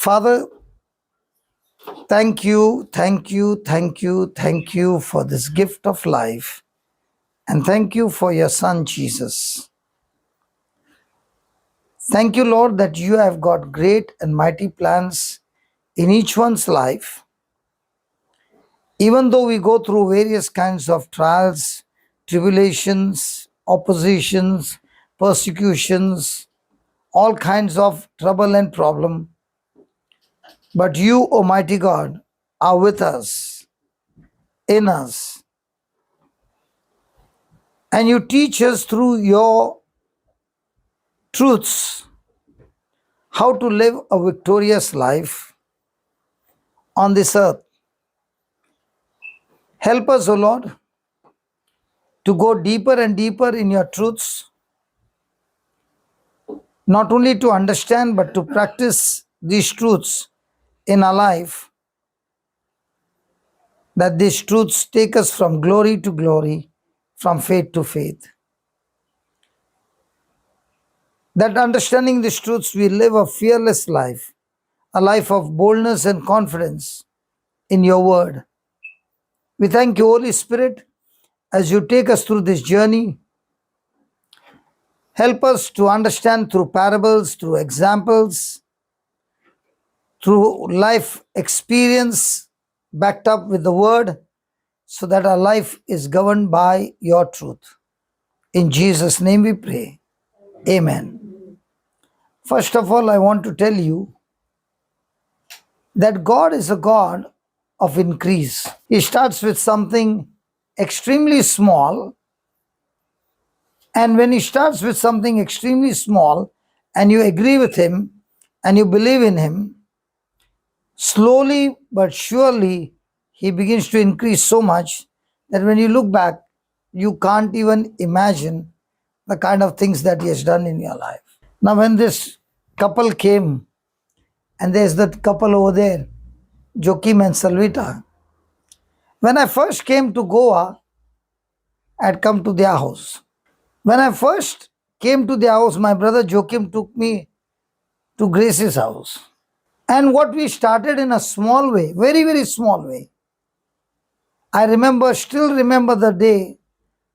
Father, thank you, thank you, thank you, thank you for this gift of life. And thank you for your Son, Jesus. Thank you, Lord, that you have got great and mighty plans in each one's life. Even though we go through various kinds of trials, tribulations, oppositions, persecutions, all kinds of trouble and problem, but you, Almighty God, are with us, in us, and you teach us through your truths how to live a victorious life on this earth. Help us, O Lord, to go deeper and deeper in your truths, not only to understand but to practice these truths in our life, that these truths take us from glory to glory, from faith to faith. That understanding these truths, we live a fearless life, a life of boldness and confidence in your word. We thank you, Holy Spirit, as you take us through this journey. Help us to understand through parables, through examples, through life experience backed up with the word, so that our life is governed by your truth. In Jesus' name we pray. Amen. First of all, I want to tell you that God is a God of increase. He starts with something extremely small, and when He starts with something extremely small and you agree with Him and you believe in Him, slowly but surely He begins to increase so much that when you look back, you can't even imagine the kind of things that He has done in your life. Now, when this couple came, and there's that couple over there, Joachim and Salvita, when I first came to Goa, I'd come to their house. When I first came to their house, my brother Joachim took me to Grace's house. And what we started in a small way, very, very small way. I still remember the day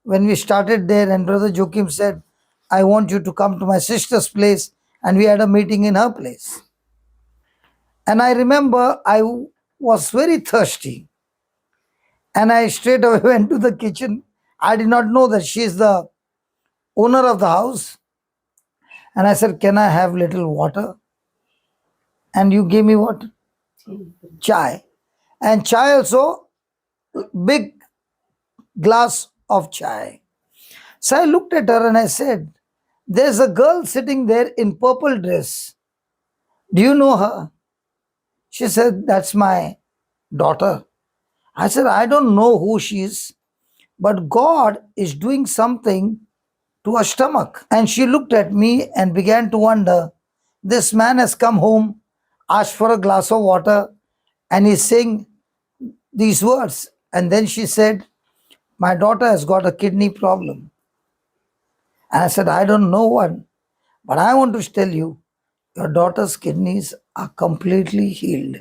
when we started there, and Brother Joachim said, I want you to come to my sister's place, and we had a meeting in her place. And I remember I was very thirsty, and I straight away went to the kitchen. I did not know that she is the owner of the house. And I said, can I have little water? And you gave me what? Chai. And chai also, big glass of chai. So I looked at her and I said, there's a girl sitting there in purple dress. Do you know her? She said, that's my daughter. I said, I don't know who she is, but God is doing something to her stomach. And she looked at me and began to wonder, this man has come home, asked for a glass of water, and he's saying these words. And then she said, my daughter has got a kidney problem. And I said, I don't know one, but I want to tell you, your daughter's kidneys are completely healed.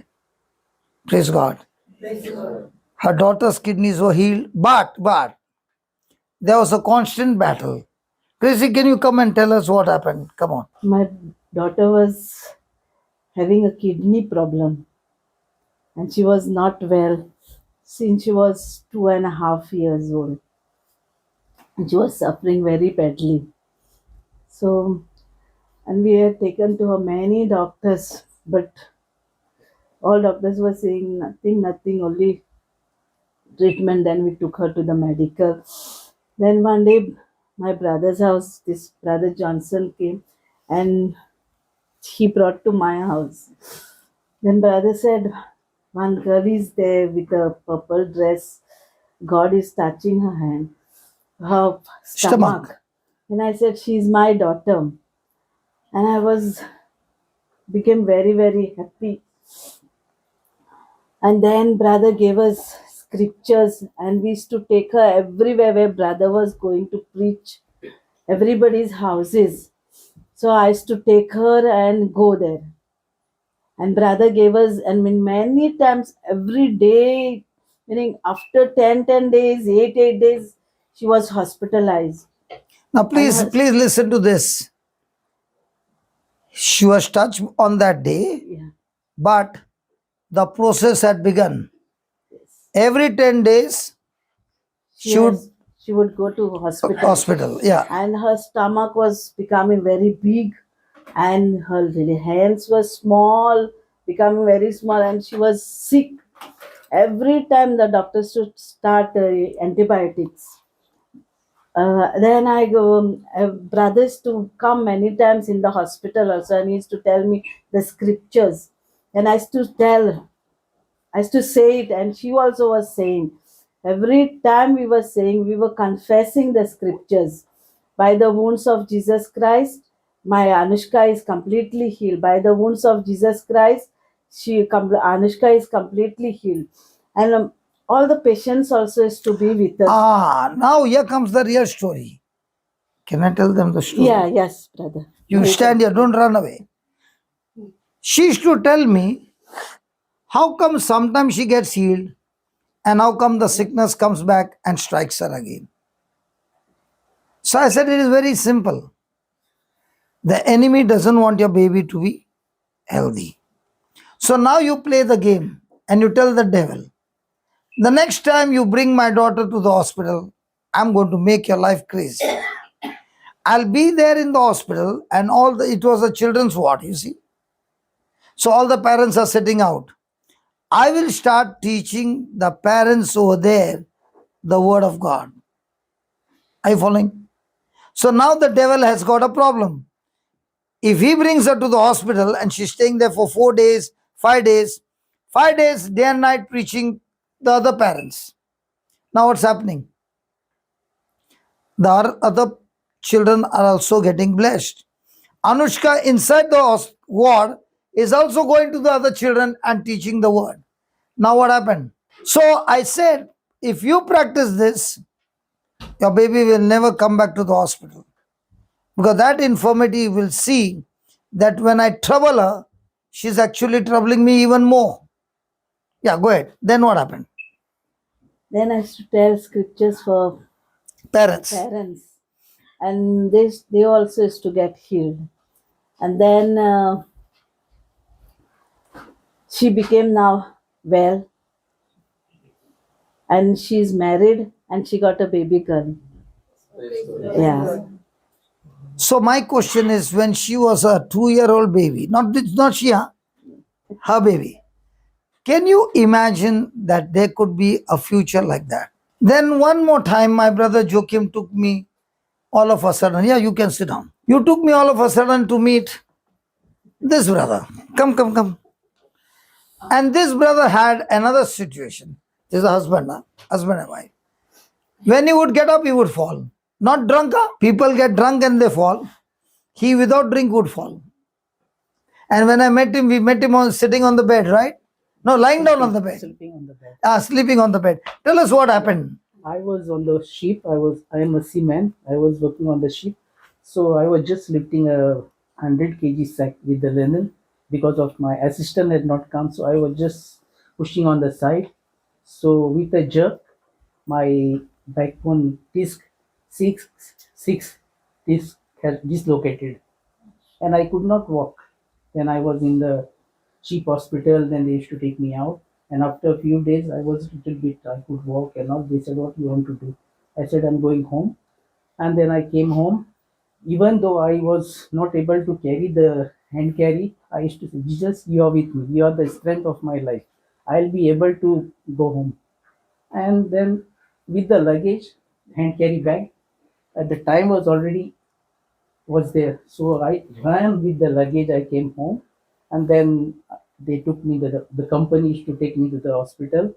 Praise God. Praise God. Her daughter's kidneys were healed, but there was a constant battle. Tracy, can you come and tell us what happened? Come on. My daughter was having a kidney problem, and she was not well since she was 2.5 years old. And she was suffering very badly. So, and we had taken to her many doctors, but all doctors were saying nothing, only treatment. Then we took her to the medical. Then one day, my brother's house, this brother Johnson came, and he brought to my house. Then brother said, one girl is there with a purple dress. God is touching her hand, her stomach. And I said, she's my daughter. And I became very, very happy. And then brother gave us scriptures, and we used to take her everywhere where brother was going to preach, everybody's houses. So I used to take her and go there. And brother gave us, I mean, many times every day, meaning after 10 days, 8 days, she was hospitalized. Now, And please listen to this. She was touched on that day, yeah, but the process had begun. yes. Every 10 days, she would She would go to hospital. Yeah. and her stomach was becoming very big, and her hands were small, becoming very small, and she was sick. Every time the doctors should start antibiotics. Then I go, brothers to come many times in the hospital also, and he used to tell me the scriptures. And I used to say it, and she also was saying. Every time we were saying, we were confessing the scriptures. By the wounds of Jesus Christ, my Anushka is completely healed. By the wounds of Jesus Christ, Anushka is completely healed. And all the patients also is to be with us. Now here comes the real story. Can I tell them the story? Yeah, yes, brother. You stand here, don't run away. She used to tell me, how come sometimes she gets healed and how come the sickness comes back and strikes her again? So I said, it is very simple. The enemy doesn't want your baby to be healthy. So now you play the game and you tell the devil, the next time you bring my daughter to the hospital, I'm going to make your life crazy. I'll be there in the hospital and it was a children's ward, you see. So all the parents are sitting out. I will start teaching the parents over there the word of God. Are you following? So now the devil has got a problem. If he brings her to the hospital and she's staying there for 4 days, 5 days, 5 days, day and night preaching the other parents. Now what's happening? The other children are also getting blessed. Anushka inside the ward is also going to the other children and teaching the word. Now what happened? So I said, if you practice this, your baby will never come back to the hospital. Because that infirmity will see that when I trouble her, she's actually troubling me even more. Yeah, go ahead. Then what happened? Then I used to tell scriptures for Parents. And they also used to get healed. And then she became now well, and she's married, and she got a baby girl. Yeah. So my question is, when she was a 2-year-old baby, not she, her baby, can you imagine that there could be a future like that? Then one more time, my brother Joachim took me all of a sudden. Yeah, you can sit down. You took me all of a sudden to meet this brother. Come. And this brother had another situation. This is a husband and wife. When he would get up, he would fall. Not drunk. People get drunk and they fall. He without drink would fall. And when I met him, we met him sitting on the bed, right? No, lying down on the bed. Sleeping on the bed. Sleeping on the bed. Tell us what happened. I was on the ship. I am a seaman. I was working on the ship. So I was just lifting a 100 kg sack with the linen because of my assistant had not come. So I was just pushing on the side. So with a jerk, my backbone disc six disc has dislocated, and I could not walk. Then I was in the cheap hospital. Then they used to take me out. And after a few days, I was a little bit, I could walk and all. They said, what you want to do? I said, I'm going home. And then I came home. Even though I was not able to carry the hand carry, I used to say, Jesus, you are with me. You are the strength of my life. I'll be able to go home. And then with the luggage, hand carry bag, at the time was there. So I ran with the luggage. I came home, and then they took me. The company used to take me to the hospital.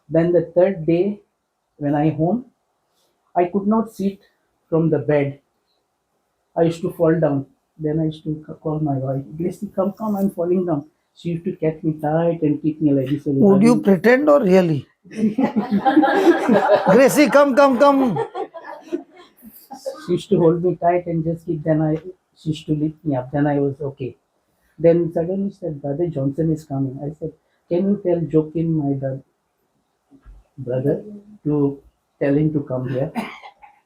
Then the third day, when I home, I could not sit from the bed. I used to fall down. Then I used to call my wife, Gracie, come, I'm falling down. She used to catch me tight and keep me like this. Would you pretend or really? Gracie, come. She used to hold me tight and just keep. She used to lift me up. Then I was okay. Then suddenly said, Brother Johnson is coming. I said, can you tell Joaquin, my brother, to tell him to come here?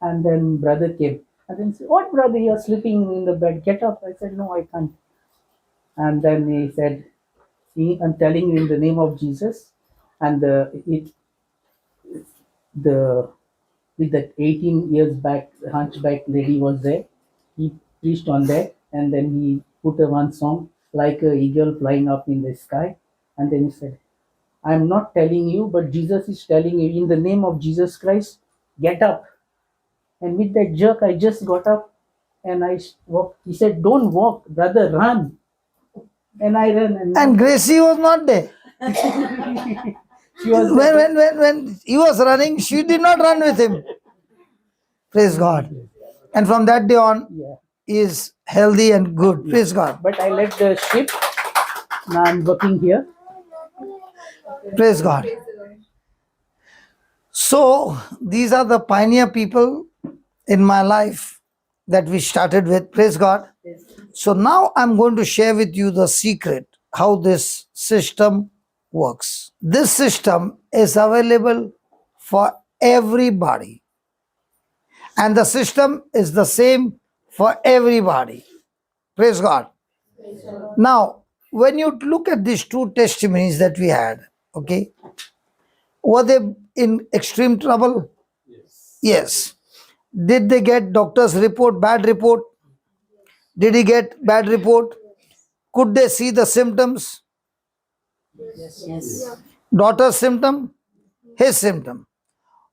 And then brother came. And then said, what brother, you're sleeping in the bed, get up. I said, no, I can't. And then he said, I'm telling you in the name of Jesus. And the with that 18 years back hunchback lady was there. He preached on that, and then he put a one song like a eagle flying up in the sky. And then he said, I'm not telling you, but Jesus is telling you, in the name of Jesus Christ, get up. And with that jerk, I just got up and I walked. He said, don't walk, brother, run. And I ran. And Gracie was not there. She was When he was running, she did not run with him. Praise God. And from that day on, yeah. he is healthy and good. Praise God. But I left the ship. Now I'm working here. Praise God. So these are the pioneer people in my life that we started with. Praise God. So now I'm going to share with you the secret how this system works. This system is available for everybody, and the system is the same for everybody. Praise God. Now, when you look at these two testimonies that we had, okay, were they in extreme trouble? Yes. Did they get doctor's report, bad report? Did he get bad report? Could they see the symptoms? Yes. Daughter's symptom, his symptom.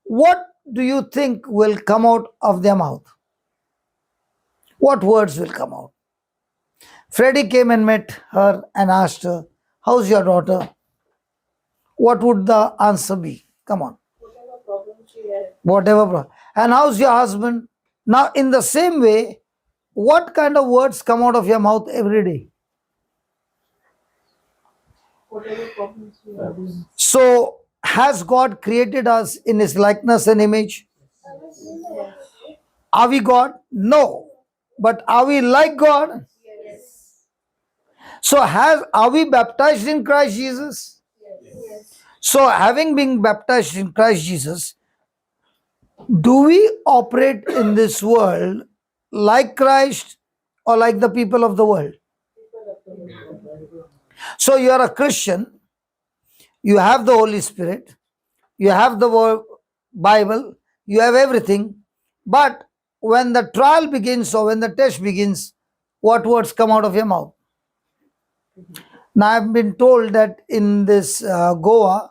What do you think will come out of their mouth? What words will come out? Freddie came and met her and asked her, how's your daughter? What would the answer be? Come on. Whatever problem. And how's your husband? Now, in the same way, what kind of words come out of your mouth every day? So, has God created us in His likeness and image? Are we God? No. But are we like God? So, are we baptized in Christ Jesus? So, having been baptized in Christ Jesus, do we operate in this world like Christ or like the people of the world? So, you are a Christian, you have the Holy Spirit, you have the Bible, you have everything, but when the trial begins or when the test begins, what words come out of your mouth? Now, I've been told that in this Goa,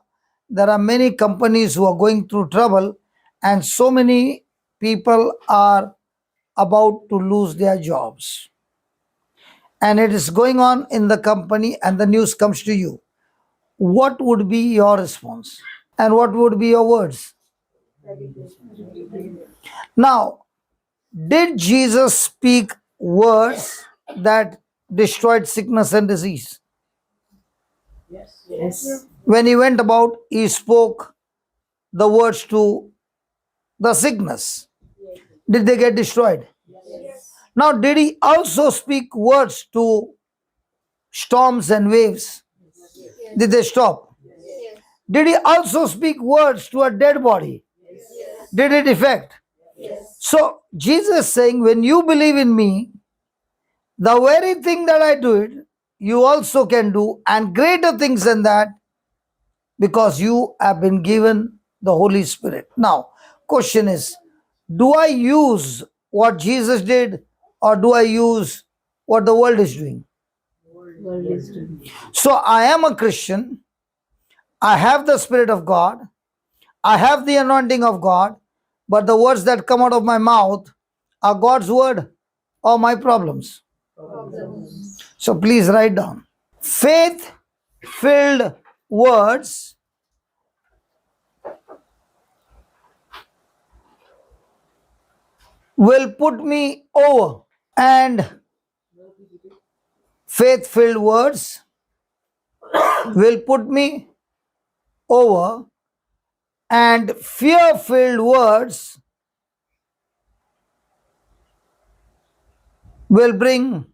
there are many companies who are going through trouble, and so many people are about to lose their jobs. And it is going on in the company, and the news comes to you. What would be your response? And what would be your words? Now, did Jesus speak words that destroyed sickness and disease? Yes. When he went about, he spoke the words to the sickness. Did they get destroyed? Now, did he also speak words to storms and waves? Did they stop? Did he also speak words to a dead body? Did it affect? So, Jesus is saying, when you believe in me, the very thing that I do it, you also can do, and greater things than that, because you have been given the Holy Spirit. Now, question is, do I use what Jesus did, or do I use what the world is doing? World is doing. So I am a Christian, I have the Spirit of God, I have the anointing of God, but the words that come out of my mouth are God's word or my problems. So please write down. Faith filled words will put me over, and faith filled words will put me over, and fear filled words will bring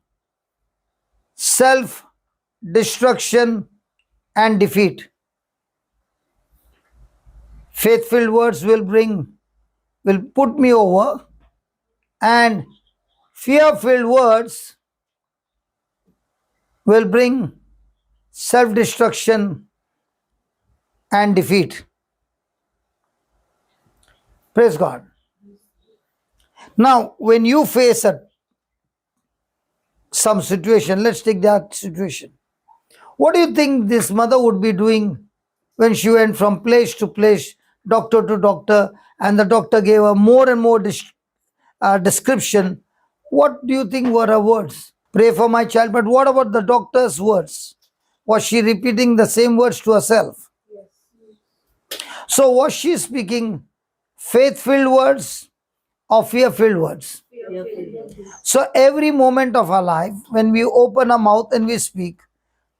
self-destruction and defeat. Faith-filled words will put me over, and fear-filled words will bring self-destruction and defeat. Praise God. Now, when you face some situation, let's take that situation. What do you think this mother would be doing when she went from place to place, doctor to doctor, and the doctor gave her more and more description? What do you think were her words? Pray for my child. But what about the doctor's words? Was she repeating the same words to herself? So was she speaking faith-filled words or fear-filled words? So every moment of our life, when we open our mouth and we speak,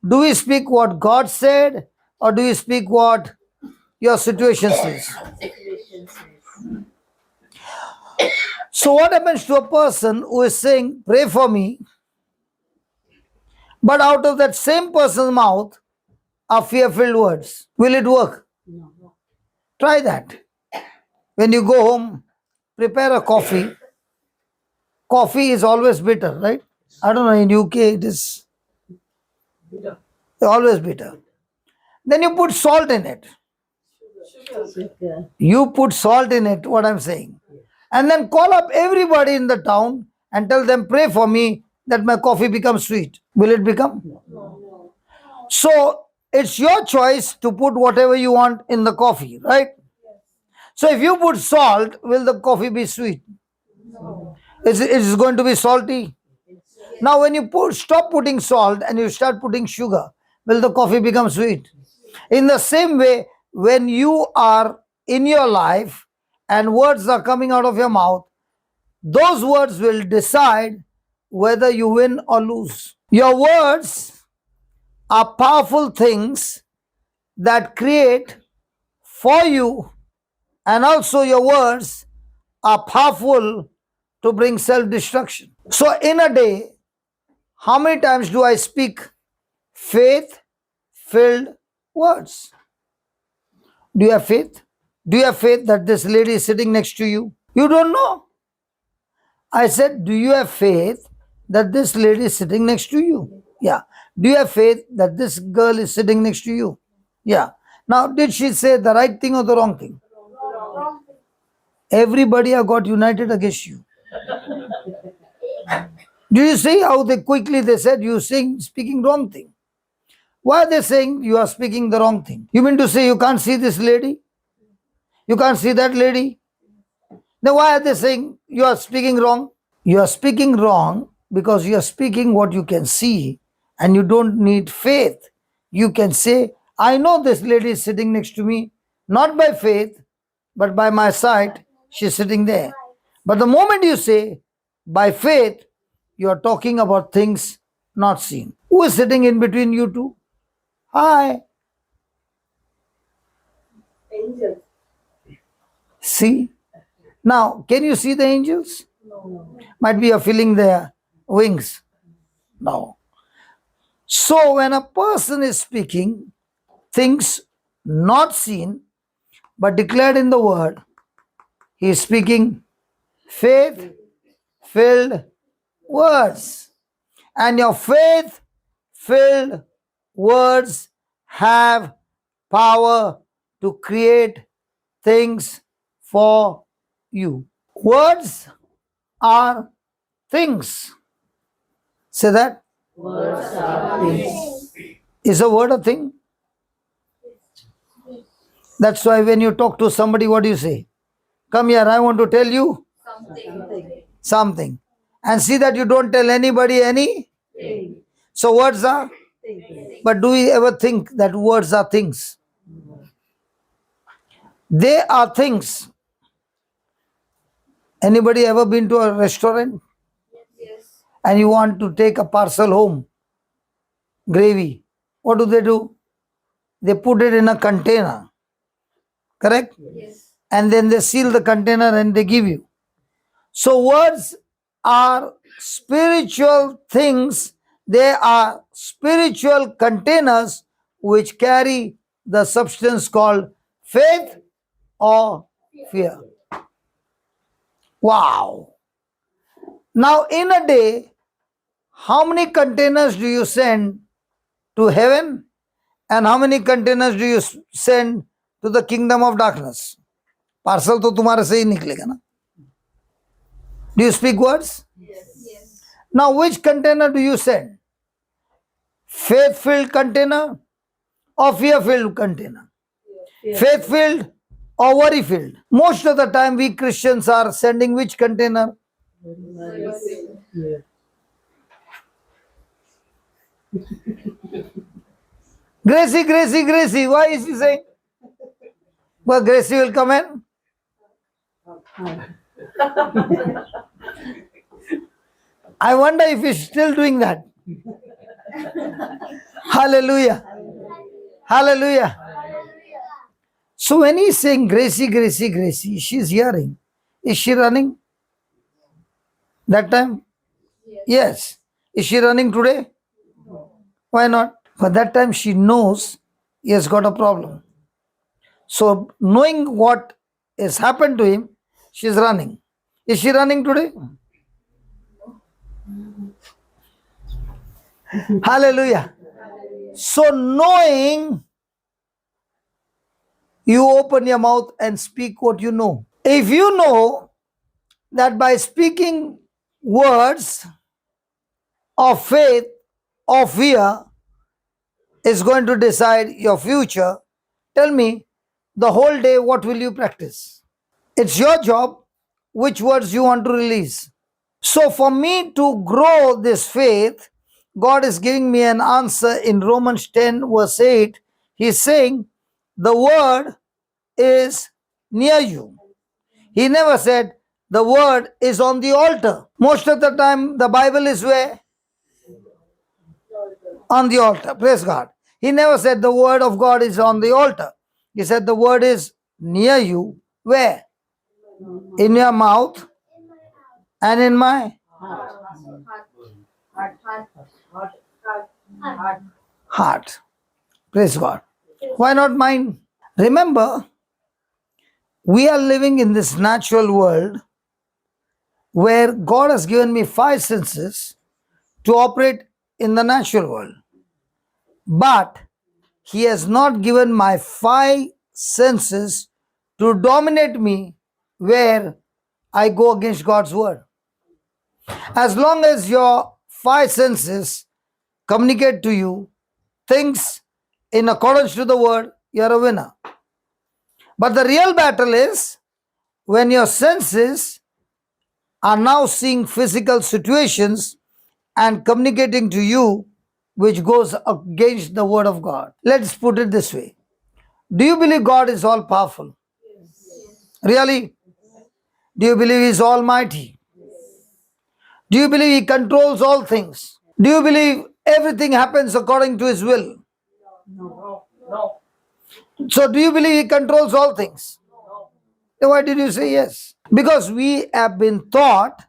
do we speak what God said, or do you speak what your situation says? So what happens to a person who is saying, pray for me, but out of that same person's mouth are fear-filled words? Will it work? No. Try that. When you go home, prepare a coffee. Coffee is always bitter, right? I don't know, in UK it is always bitter. Then you put salt in it. Sugar. You put salt in it, what I'm saying. And then call up everybody in the town and tell them, pray for me that my coffee becomes sweet. Will it become? No. So it's your choice to put whatever you want in the coffee, right? So if you put salt, will the coffee be sweet? No. It's going to be salty. Now when you stop putting salt and you start putting sugar, will the coffee become sweet? In the same way, when you are in your life and words are coming out of your mouth, those words will decide whether you win or lose. Your words are powerful things that create for you, and also your words are powerful to bring self-destruction. So in a day, how many times do I speak faith-filled words? Do you have faith? Do you have faith that this lady is sitting next to you? You don't know. I said, do you have faith that this lady is sitting next to you? Yeah. Do you have faith that this girl is sitting next to you? Yeah. Now, did she say the right thing or the wrong thing? Everybody have got united against you. Do you see how they said you speaking wrong thing? Why are they saying you are speaking the wrong thing? You mean to say you can't see this lady? You can't see that lady? Then why are they saying you are speaking wrong? You are speaking wrong because you are speaking what you can see, and you don't need faith. You can say, I know this lady is sitting next to me, not by faith, but by my sight, she's sitting there. But the moment you say, by faith, you are talking about things not seen. Who is sitting in between you two? Hi. Angel. See? Now, can you see the angels? No. Might be you're feeling their wings. No. So when a person is speaking things not seen but declared in the word, he is speaking faith-filled words. And your faith-filled words have power to create things for you. Words are things. Say that. Words are things. Is a word a thing? That's why when you talk to somebody, what do you say? Come here, I want to tell you something. And see that you don't tell anybody Thing. So words are? Things. But do we ever think that words are things? They are things. Anybody ever been to a restaurant? Yes. And you want to take a parcel home? Gravy. What do? They put it in a container. Correct? Yes. And then they seal the container and they give you. So words are spiritual things They are spiritual containers which carry the substance called faith or fear. Wow. Now, in a day, how many containers do you send to heaven and how many containers do you send to the kingdom of darkness? Parcel तो तुम्हारे से ही निकलेगा ना. Do you speak words? Yes. Now, which container do you send? Faith-filled container or fear-filled container? Faith-filled or worry-filled? Most of the time, we Christians are sending which container? Yeah. Gracie, Gracie, Gracie. Why is he saying? Well, Gracie will come in. I wonder if he's still doing that. Hallelujah. Hallelujah. So when he's saying Gracie, Gracie, Gracie, she's hearing. Is she running? That time? Yes. Is she running today? Why not? But that time she knows he has got a problem. So knowing what has happened to him, she's running. Is she running today? Hallelujah. So knowing, you open your mouth and speak what you know. If you know that by speaking words of faith or fear is going to decide your future, tell me, the whole day what will you practice? It's your job which words you want to release. So for me to grow this faith, God is giving me an answer in Romans 10 verse 8. He's saying the word is near you. He never said the word is on the altar. Most of the time the Bible is where? On the altar. Praise God. He never said the word of God is on the altar. He said the word is near you. Where? In your mouth and in my heart. Praise God. Why not mine? Remember, we are living in this natural world where God has given me 5 senses to operate in the natural world. But He has not given my 5 senses to dominate me where I go against God's word. As long as your 5 senses communicate to you things in accordance to the word, you're a winner. But the real battle is when your senses are now seeing physical situations and communicating to you which goes against the word of God. Let's put it this way. Do you believe God is all powerful? Really? Do you believe He is almighty? Do you believe He controls all things? Do you believe everything happens according to His will? No. So do you believe He controls all things? Then why did you say yes? Because we have been taught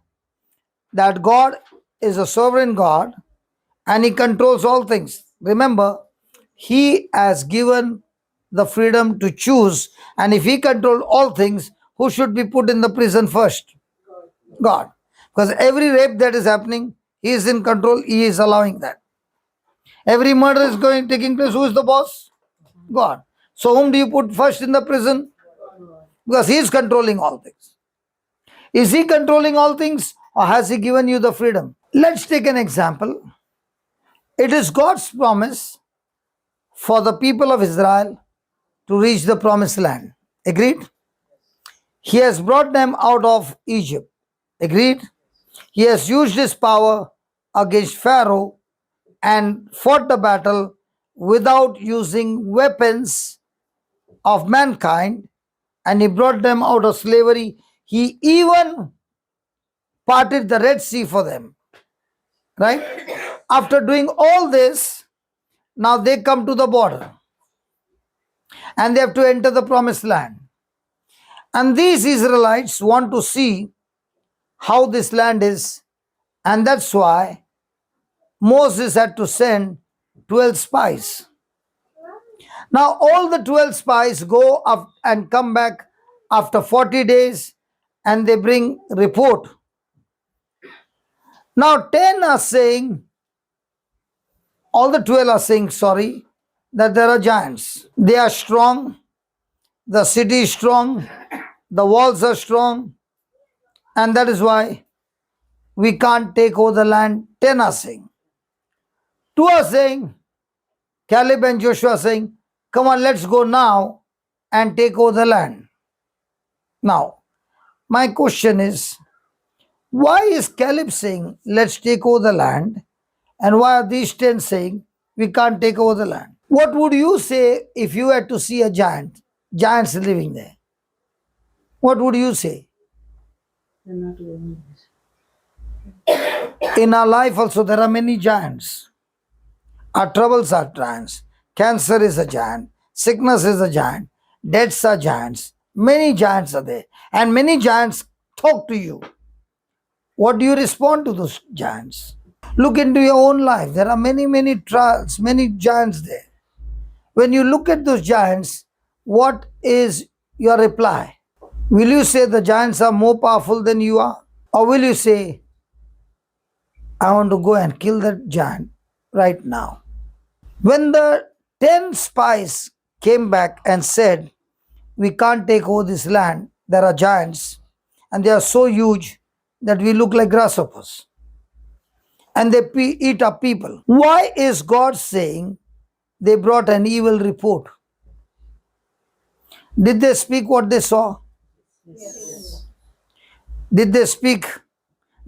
that God is a sovereign God and He controls all things. Remember, He has given the freedom to choose, and if He controlled all things, who should be put in the prison first? God. Because every rape that is happening, He is in control, He is allowing that. Every murder is taking place, who is the boss? God. So whom do you put first in the prison? Because He is controlling all things. Is He controlling all things or has He given you the freedom? Let's take an example. It is God's promise for the people of Israel to reach the promised land. Agreed? He has brought them out of Egypt. Agreed? He has used His power against Pharaoh and fought the battle without using weapons of mankind, and He brought them out of slavery. He even parted the Red Sea for them. Right? After doing all this, now they come to the border and they have to enter the promised land. And these Israelites want to see how this land is, and that's why Moses had to send 12 spies. Now all the 12 spies go up and come back after 40 days and they bring report. Now 10 are saying, all the 12 are saying, sorry, that there are giants. They are strong, the city is strong, the walls are strong, and that is why we can't take over the land. 10 are saying. 2 are saying, Caleb and Joshua are saying, come on, let's go now and take over the land. Now, my question is, why is Caleb saying, let's take over the land? And why are these 10 saying, we can't take over the land? What would you say if you had to see a giants living there? What would you say? They're not living In our life also, there are many giants. Our troubles are giants. Cancer is a giant. Sickness is a giant. Debts are giants. Many giants are there. And many giants talk to you. What do you respond to those giants? Look into your own life. There are many, many trials, many giants there. When you look at those giants, what is your reply? Will you say the giants are more powerful than you are? Or will you say, I want to go and kill that giant right now? When the 10 spies came back and said, we can't take over this land, there are giants, and they are so huge that we look like grasshoppers, and they eat up people. Why is God saying they brought an evil report? Did they speak what they saw? Yes. Did they speak?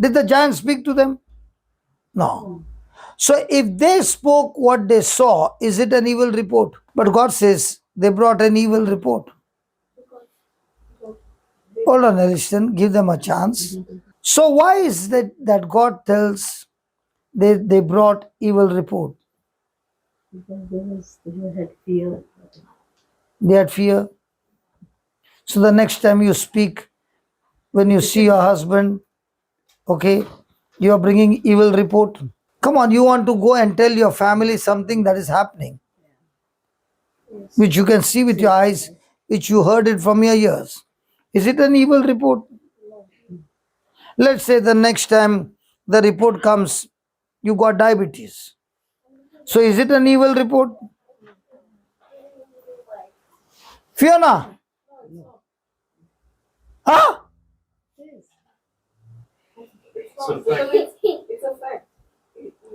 Did the giants speak to them? No. So if they spoke what they saw, is it an evil report? But God says they brought an evil report. Hold on, Aliston, give them a chance. So why is that God tells they brought evil report? Because they had fear. They had fear. So the next time you speak, when you see your husband, okay, you are bringing evil report. Come on, you want to go and tell your family something that is happening, which you can see with your eyes, which you heard it from your ears. Is it an evil report? Let's say the next time the report comes, you got diabetes. So is it an evil report? Fiona? Huh? It's a fact.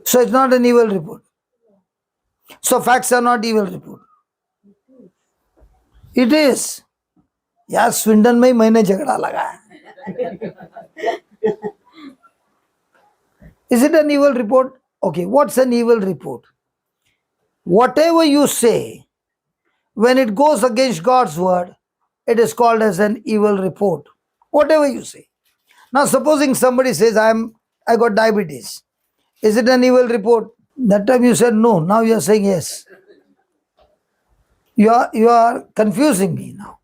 So it's not an evil report. So facts are not evil report. It is. यार Swindon में ही मैंने झगड़ा लगाया. Is it an evil report? Okay, what's an evil report? Whatever you say, when it goes against God's word, it is called as an evil report. Whatever you say. Now supposing somebody says, I got diabetes. Is it an evil report? That time you said no, now you are saying yes. You are confusing me now.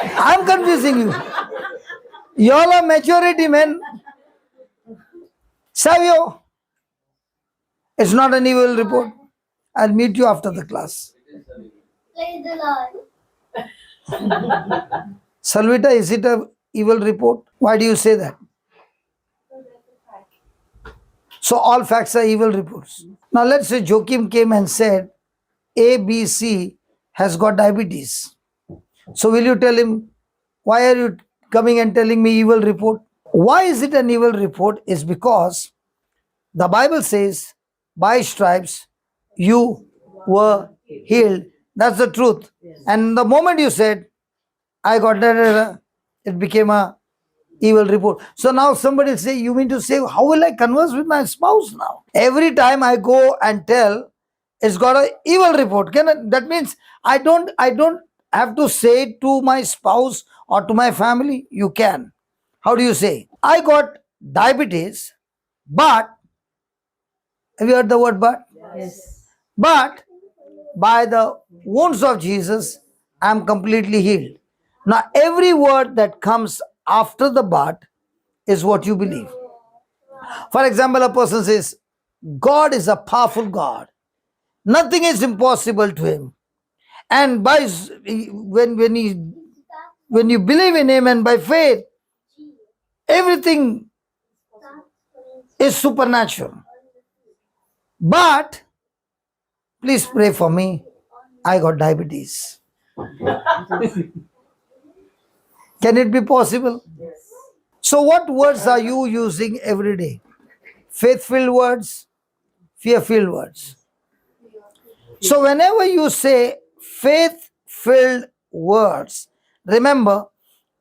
I'm confusing you. You all are maturity, man. Savio. It's not an evil report. I'll meet you after the class. Praise the Lord. Salvita, is it an evil report? Why do you say that? So all facts are evil reports. Now let's say Joachim came and said, A, B, C has got diabetes. So will you tell him, why are you coming and telling me evil report? Why is it an evil report? Is because the Bible says, by stripes you were healed. That's the truth. And the moment you said, I got that, it became a evil report. So now somebody will say, you mean to say, how will I converse with my spouse now? Every time I go and tell, it's got an evil report. That means I don't have to say it to my spouse or to my family. You can. How do you say? I got diabetes, but, have you heard the word but? Yes. But by the wounds of Jesus, I am completely healed. Now every word that comes after the but is what you believe. For example, a person says, God is a powerful God. Nothing is impossible to him. And when you believe in him and by faith, everything is supernatural. But please pray for me. I got diabetes. Can it be possible? So what words are you using every day? Faith-filled words, fear-filled words. So whenever you say faith-filled words, remember,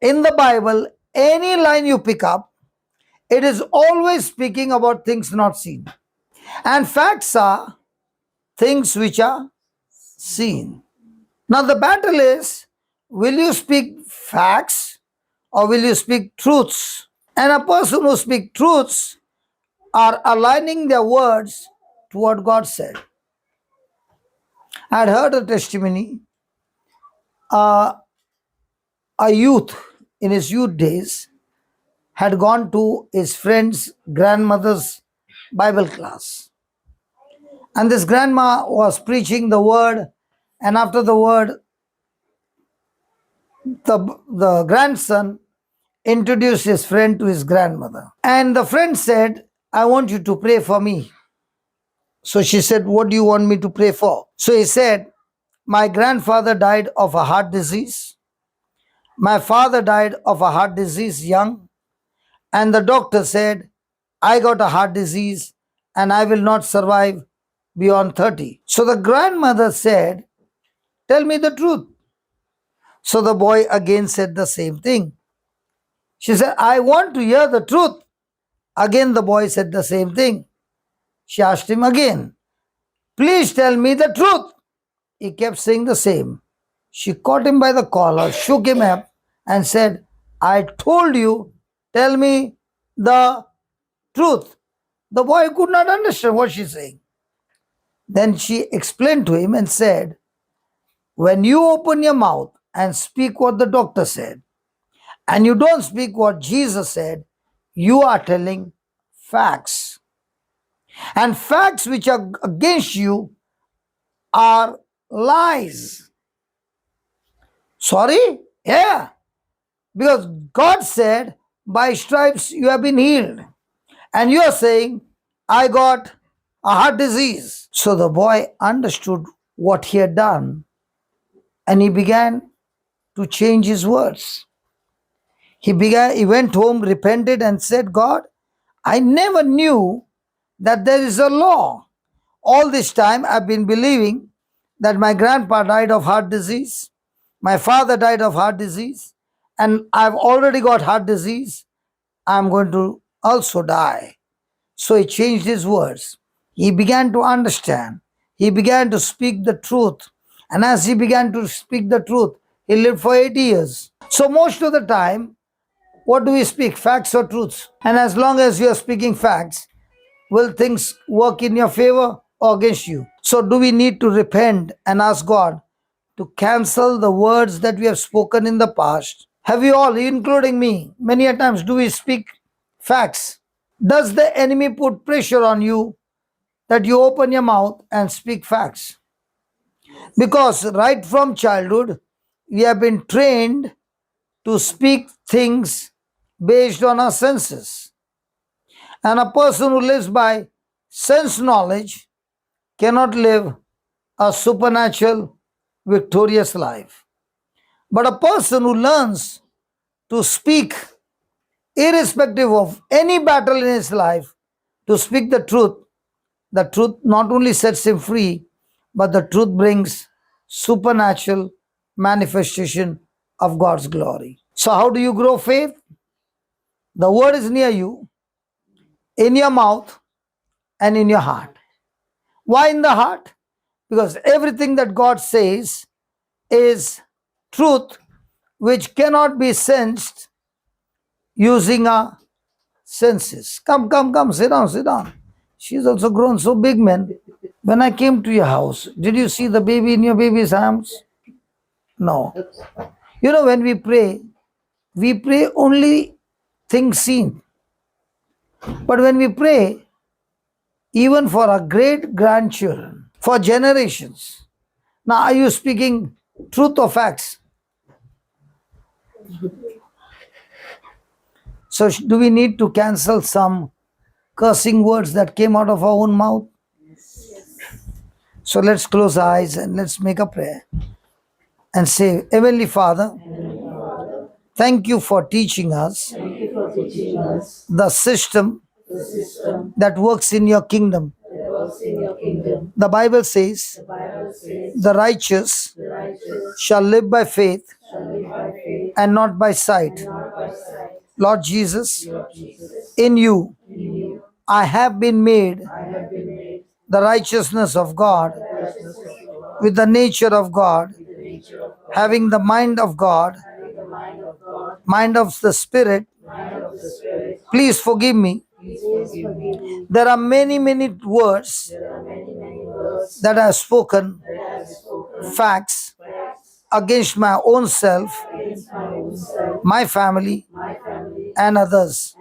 in the Bible, any line you pick up, it is always speaking about things not seen. And facts are things which are seen. Now the battle is, will you speak facts or will you speak truths? And a person who speaks truths are aligning their words to what God said. I had heard a testimony. A youth in his youth days had gone to his friend's grandmother's Bible class. And this grandma was preaching the word, and after the word, the grandson introduced his friend to his grandmother. And the friend said, I want you to pray for me. So she said, what do you want me to pray for? So he said, my grandfather died of a heart disease. My father died of a heart disease young. And the doctor said, I got a heart disease and I will not survive beyond 30. So the grandmother said, tell me the truth. So the boy again said the same thing. She said, I want to hear the truth. Again the boy said the same thing. She asked him again, please tell me the truth. He kept saying the same. She caught him by the collar, shook him up and said, I told you, tell me the truth. The boy could not understand what she's saying. Then she explained to him and said, when you open your mouth and speak what the doctor said, and you don't speak what Jesus said, you are telling facts. And facts which are against you are lies. Sorry? Yeah. Because God said, by stripes you have been healed. And you are saying, I got a heart disease. So the boy understood what he had done and he began to change his words. He went home, repented and said, God, I never knew that there is a law. All this time I've been believing that my grandpa died of heart disease, my father died of heart disease, and I've already got heart disease. I'm going to also die. So he changed his words. He began to understand. He began to speak the truth. And as he began to speak the truth, he lived for 80 years. So most of the time, what do we speak? Facts or truths? And as long as you are speaking facts, will things work in your favor or against you? So do we need to repent and ask God to cancel the words that we have spoken in the past? Have you all, including me, many a times do we speak facts? Does the enemy put pressure on you that you open your mouth and speak facts? Because right from childhood, we have been trained to speak things based on our senses. And a person who lives by sense knowledge cannot live a supernatural, victorious life. But a person who learns to speak, irrespective of any battle in his life, to speak the truth not only sets him free, but the truth brings supernatural manifestation of God's glory. So how do you grow faith? The word is near you, in your mouth and in your heart. Why in the heart? Because everything that God says is truth which cannot be sensed using our senses. Come, sit down. She's also grown so big, man. When I came to your house, did you see the baby in your baby's arms? No. You know, when we pray only things seen. But when we pray, even for our great grandchildren, for generations, now are you speaking truth or facts? So, do we need to cancel some cursing words that came out of our own mouth? So, let's close our eyes and let's make a prayer and say, Heavenly Father, thank you for teaching us the system that works in your kingdom. The Bible says, the righteous shall live by faith and not by sight. Lord Jesus, in you I have been made the righteousness of God with the nature of God, having the mind of God, mind of the Spirit. Please forgive me. There are many, many words that I have spoken, facts, against my own self, my family, and others.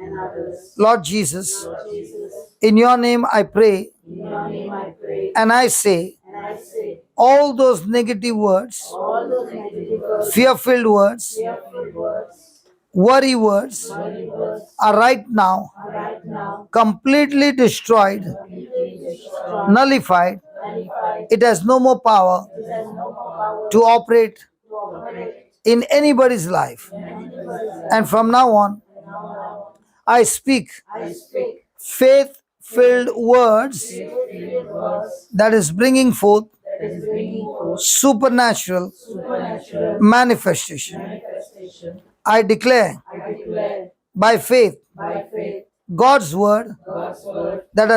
Lord Jesus, in your name I pray and I say, all those negative words, fear-filled words, worry words are right now completely destroyed, nullified. It has no more power to operate in anybody's life. And from now on, I speak faith-filled words that is bringing forth supernatural manifestation. I declare by faith God's word that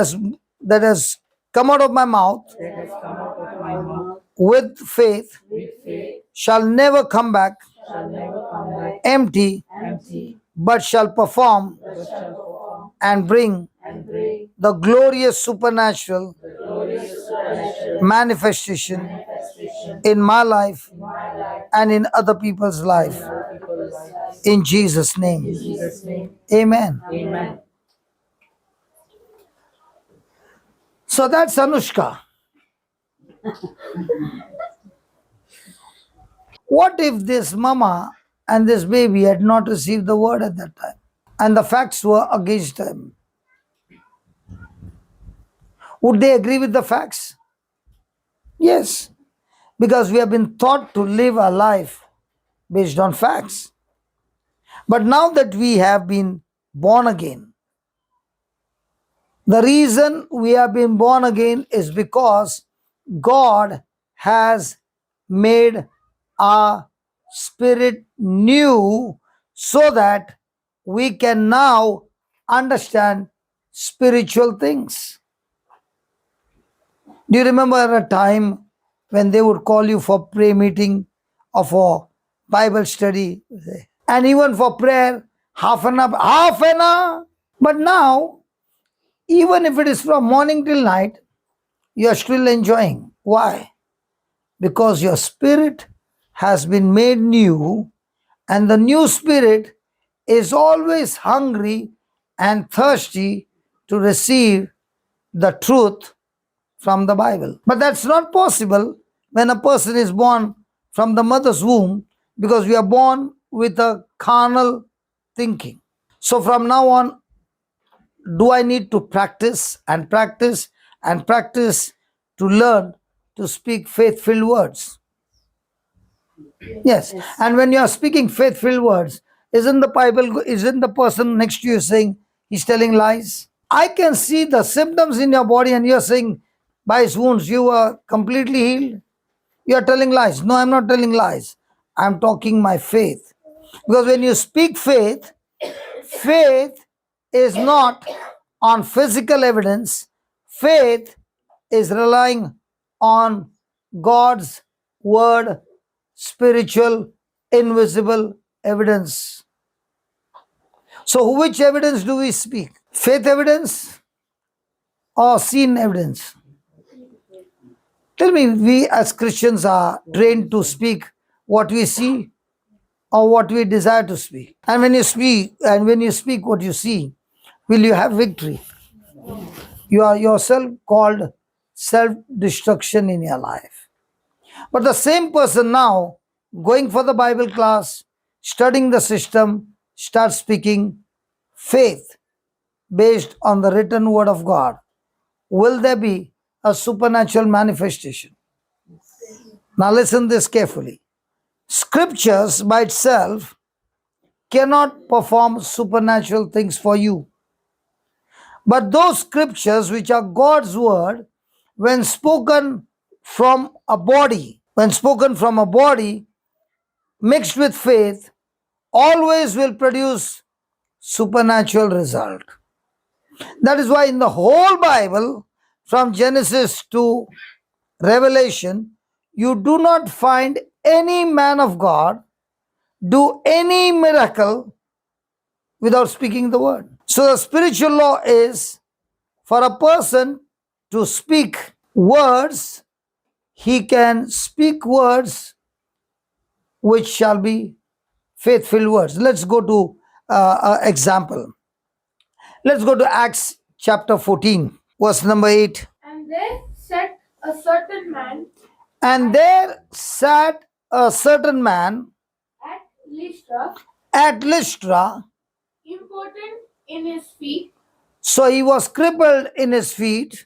has come out of my mouth with faith shall never come back empty, but shall perform and bring the glorious supernatural manifestation in my life and in other people's life. In Jesus' name. Amen. So that's Anushka. What if this mama and this baby had not received the word at that time and the facts were against them? Would they agree with the facts? Yes, because we have been taught to live our life based on facts. But now that we have been born again, the reason we have been born again is because God has made our spirit new so that we can now understand spiritual things. Do you remember a time when they would call you for prayer meeting or for Bible study? And even for prayer, half an hour. But now, even if it is from morning till night, you are still enjoying. Why? Because your spirit has been made new, and the new spirit is always hungry and thirsty to receive the truth from the Bible. But that's not possible when a person is born from the mother's womb, because we are born with a carnal thinking. So from now on, do I need to practice and practice and practice to learn to speak faith-filled words? Yes. And when you are speaking faith-filled words, isn't the person next to you saying he's telling lies? I can see the symptoms in your body and you're saying by his wounds you are completely healed. You are telling lies. No, I'm not telling lies. I'm talking my faith. Because when you speak faith, faith is not on physical evidence. Faith is relying on God's word, spiritual, invisible evidence. So which evidence do we speak? Faith evidence or seen evidence? Tell me, we as Christians are trained to speak what we see or what we desire to speak. And when you speak what you see, will you have victory? You are yourself called self-destruction in your life. But the same person now, going for the Bible class, studying the system, starts speaking faith based on the written word of God. Will there be a supernatural manifestation? Now listen this carefully. Scriptures by itself cannot perform supernatural things for you. But those scriptures which are God's word, when spoken from a body, mixed with faith, always will produce supernatural result. That is why in the whole Bible, from Genesis to Revelation, you do not find any man of God do any miracle without speaking the word. So the spiritual law is for a person to speak words, he can speak words which shall be faithful words. Let's go to example. Let's go to Acts chapter 14, verse number 8. And there sat a certain man And there sat a certain man at Lystra, at Lystra. impotent in his feet, So he was crippled in his feet.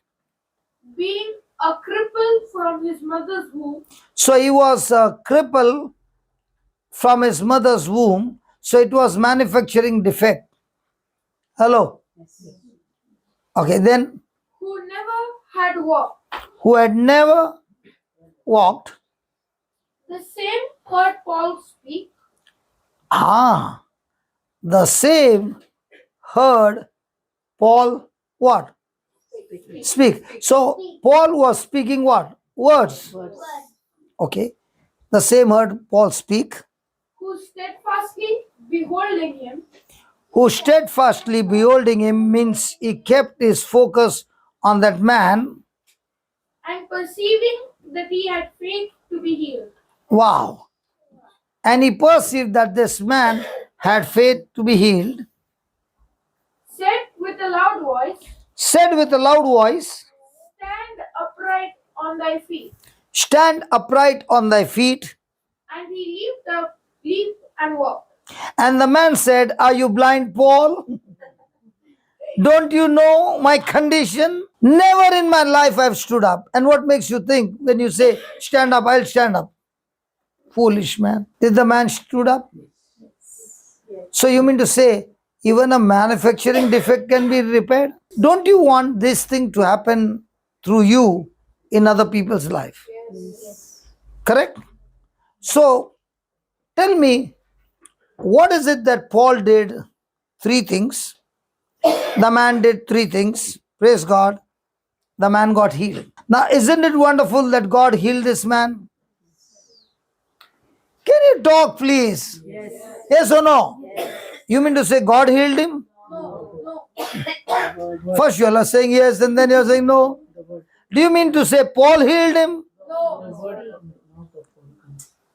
being a cripple from his mother's womb, So he was a cripple from his mother's womb. So it was manufacturing defect. Hello. Okay, then who never had walked. who had never walked. The same heard Paul speak, The same heard Paul what? Speak. So Paul was speaking what? Words. Okay. The same heard Paul speak. who steadfastly beholding him, Who steadfastly beholding him means he kept his focus on that man. and perceiving that he had faith to be healed, Wow. And he perceived that this man had faith to be healed. said with a loud voice, Said with a loud voice, Stand upright on thy feet. Stand upright on thy feet. And he leaped and walked. And the man said, Are you blind, Paul? Don't you know my condition? Never in my life I've stood up. And what makes you think when you say, stand up, I'll stand up? Foolish man. Did the man stood up? So you mean to say, even a manufacturing defect can be repaired? Don't you want this thing to happen through you in other people's life? Correct? So, tell me, what is it that Paul did? 3 things. The man did 3 things. Praise God. The man got healed. Now, isn't it wonderful that God healed this man? Can you talk, please? Yes or no? You mean to say God healed him? No. First you are saying yes and then you are saying no. Do you mean to say Paul healed him? No.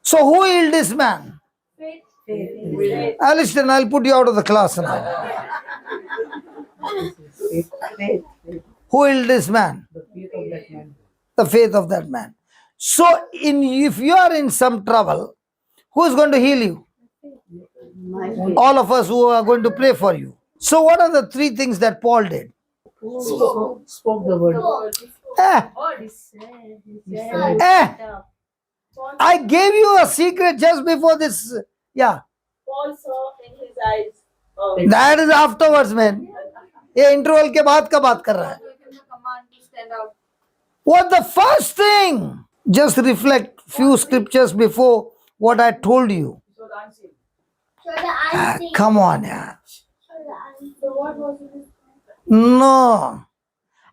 So who healed this man? Faith. Listen, I'll put you out of the class now. Who healed this man? The faith of that man. The faith of that man. So if you are in some trouble, who is going to heal you? All of us who are going to pray for you. So what are the 3 things that Paul did? Spoke the word. Eh, I gave you a secret just before this. Yeah. Paul saw in his eyes. That is afterwards, man. ये interval के बाद का बात कर रहा है. What the first thing? Just reflect few scriptures before what I told you. So the unseen. Come on, yeah. So what was it? No.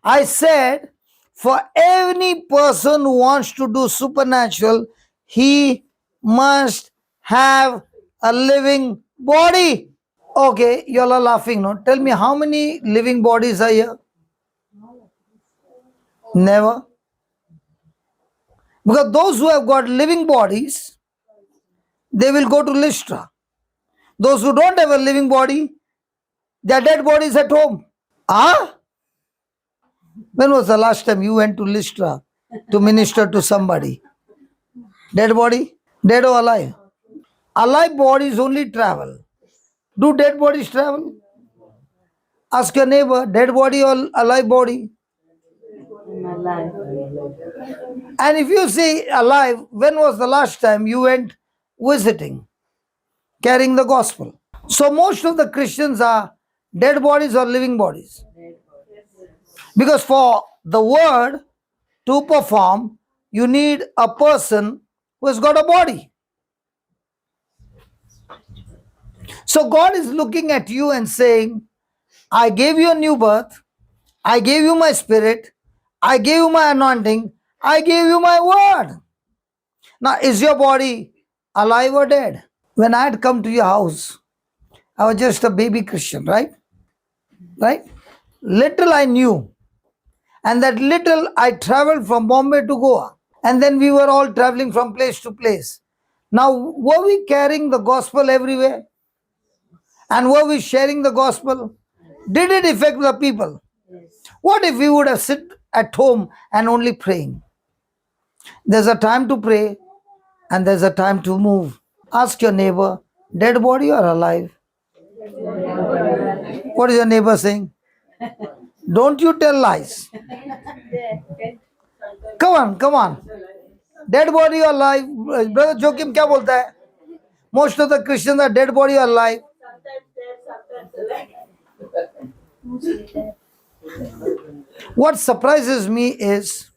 I said, for any person who wants to do supernatural, he must have a living body. Okay, you all are laughing, no? Tell me, how many living bodies are here? Never. Because those who have got living bodies, they will go to Lystra. Those who don't have a living body, their dead body is at home. Ah? When was the last time you went to Lystra to minister to somebody? Dead body? Dead or alive? Alive bodies only travel. Do dead bodies travel? Ask your neighbor, dead body or alive body? In my life. And if you say alive, when was the last time you went visiting, carrying the gospel? So most of the Christians are dead bodies or living bodies. Because for the word to perform, you need a person who has got a body. So God is looking at you and saying, I gave you a new birth, I gave you my spirit, I gave you my anointing, I gave you my word. Now, is your body alive or dead? When I had come to your house, I was just a baby Christian, right? Right? Little I knew. And that little I traveled from Bombay to Goa. And then we were all traveling from place to place. Now, were we carrying the gospel everywhere? And were we sharing the gospel? Did it affect the people? What if we would have sit at home and only praying? There's a time to pray and there's a time to move. Ask your neighbor, dead body or alive? What is your neighbor saying? Don't you tell lies. Come on. Dead body or alive? Brother Joachim, क्या बोलता है? Most of the Christians are dead body or alive. What surprises me is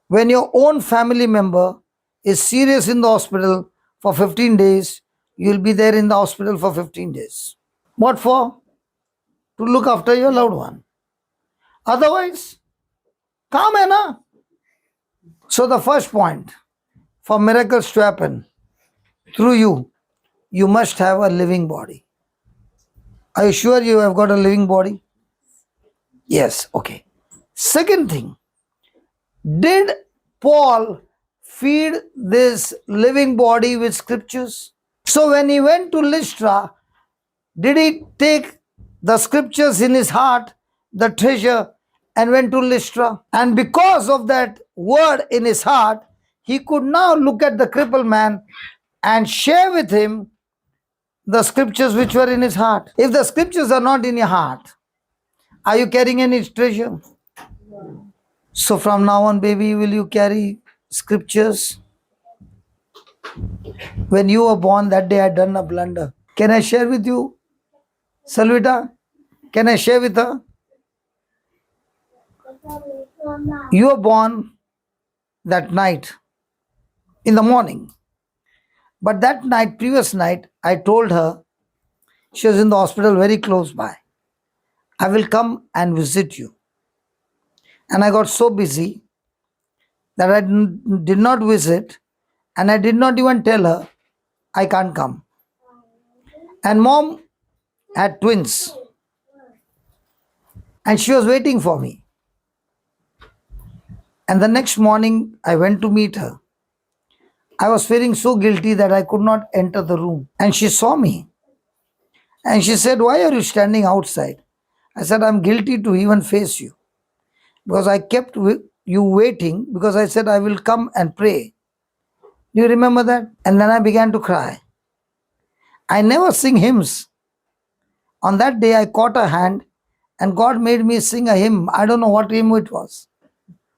when your own family member is serious in the hospital for 15 days, you'll be there in the hospital for 15 days. What for? To look after your loved one. Otherwise, calm hai na? So the first point, for miracles to happen through you, you must have a living body. Are you sure you have got a living body? Yes, okay. Second thing, did Paul feed this living body with scriptures? So when he went to Lystra, did he take the scriptures in his heart, the treasure, and went to Lystra? And because of that word in his heart, he could now look at the crippled man and share with him the scriptures which were in his heart. If the scriptures are not in your heart, are you carrying any treasure? So from now on, baby, will you carry scriptures? When you were born, that day I had done a blunder. Can I share with you, Salvita? Can I share with her? You were born that night in the morning. But that night, previous night, I told her, she was in the hospital very close by, I will come and visit you. And I got so busy that I did not visit, and I did not even tell her I can't come. And mom had twins, and she was waiting for me. And the next morning, I went to meet her. I was feeling so guilty that I could not enter the room. And she saw me. And she said, why are you standing outside? I said, I'm guilty to even face you. Because I kept you waiting, because I said I will come and pray. Do you remember that? And then I began to cry. I never sing hymns. On that day, I caught a hand and God made me sing a hymn. I don't know what hymn it was.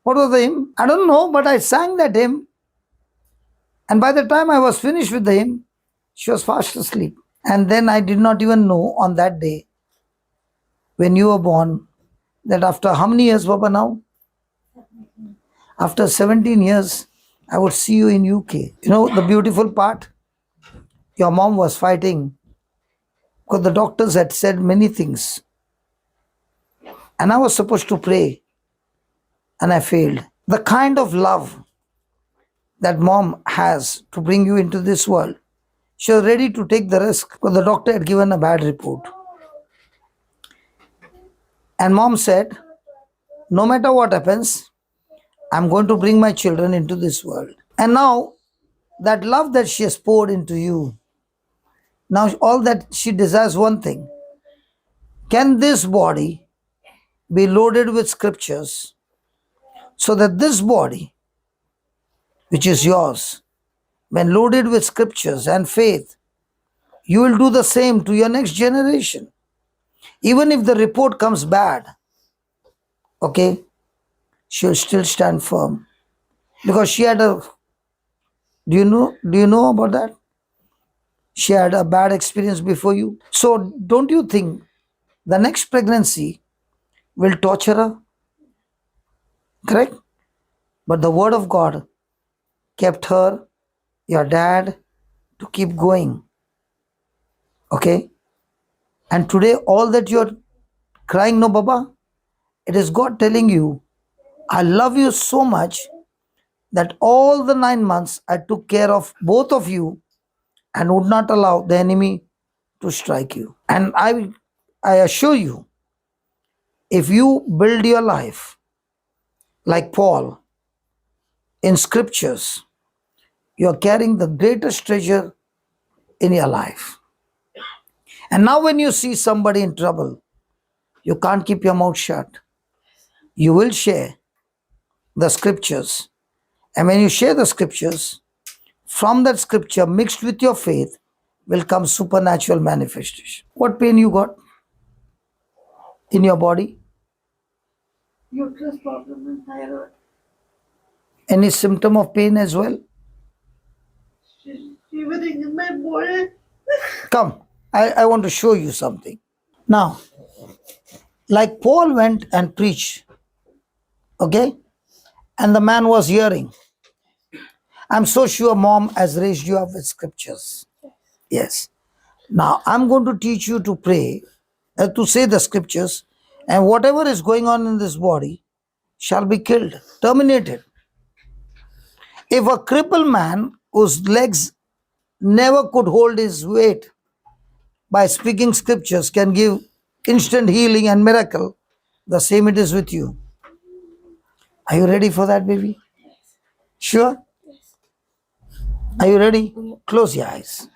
What was the hymn? I don't know, but I sang that hymn. And by the time I was finished with the hymn, she was fast asleep. And then I did not even know on that day, when you were born, that after how many years, Baba, now? After 17 years, I would see you in UK. You know the beautiful part? Your mom was fighting because the doctors had said many things. And I was supposed to pray. And I failed. The kind of love that mom has to bring you into this world, she was ready to take the risk because the doctor had given a bad report. And mom said, no matter what happens, I'm going to bring my children into this world. And now, that love that she has poured into you, now all that she desires one thing. Can this body be loaded with scriptures so that this body, which is yours, when loaded with scriptures and faith, you will do the same to your next generation. Even if the report comes bad, okay, she'll still stand firm. Because she had a, do you know about that? She had a bad experience before you. So don't you think the next pregnancy will torture her? Correct? But the word of God kept her, your dad, to keep going. Okay? And today, all that you're crying, no, Baba, it is God telling you, I love you so much that all the 9 months I took care of both of you and would not allow the enemy to strike you. And I assure you, if you build your life like Paul in scriptures, you're carrying the greatest treasure in your life. And now, when you see somebody in trouble, you can't keep your mouth shut. You will share the scriptures. And when you share the scriptures, from that scripture mixed with your faith will come supernatural manifestation. What pain you got in your body? Uterus problem and thyroid. Any symptom of pain as well? Shivering in my body. Come, I want to show you something. Now, like Paul went and preached, okay? And the man was hearing. I'm so sure mom has raised you up with scriptures. Yes. Now, I'm going to teach you to pray, to say the scriptures, and whatever is going on in this body shall be killed, terminated. If a crippled man whose legs never could hold his weight by speaking scriptures can give instant healing and miracle, the same it is with you. Are you ready for that, baby? Sure? Are you ready? Close your eyes.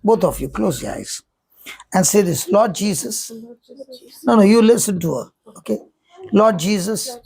Both of you, close your eyes. And say this, Lord Jesus. No, you listen to her. Okay? Lord Jesus,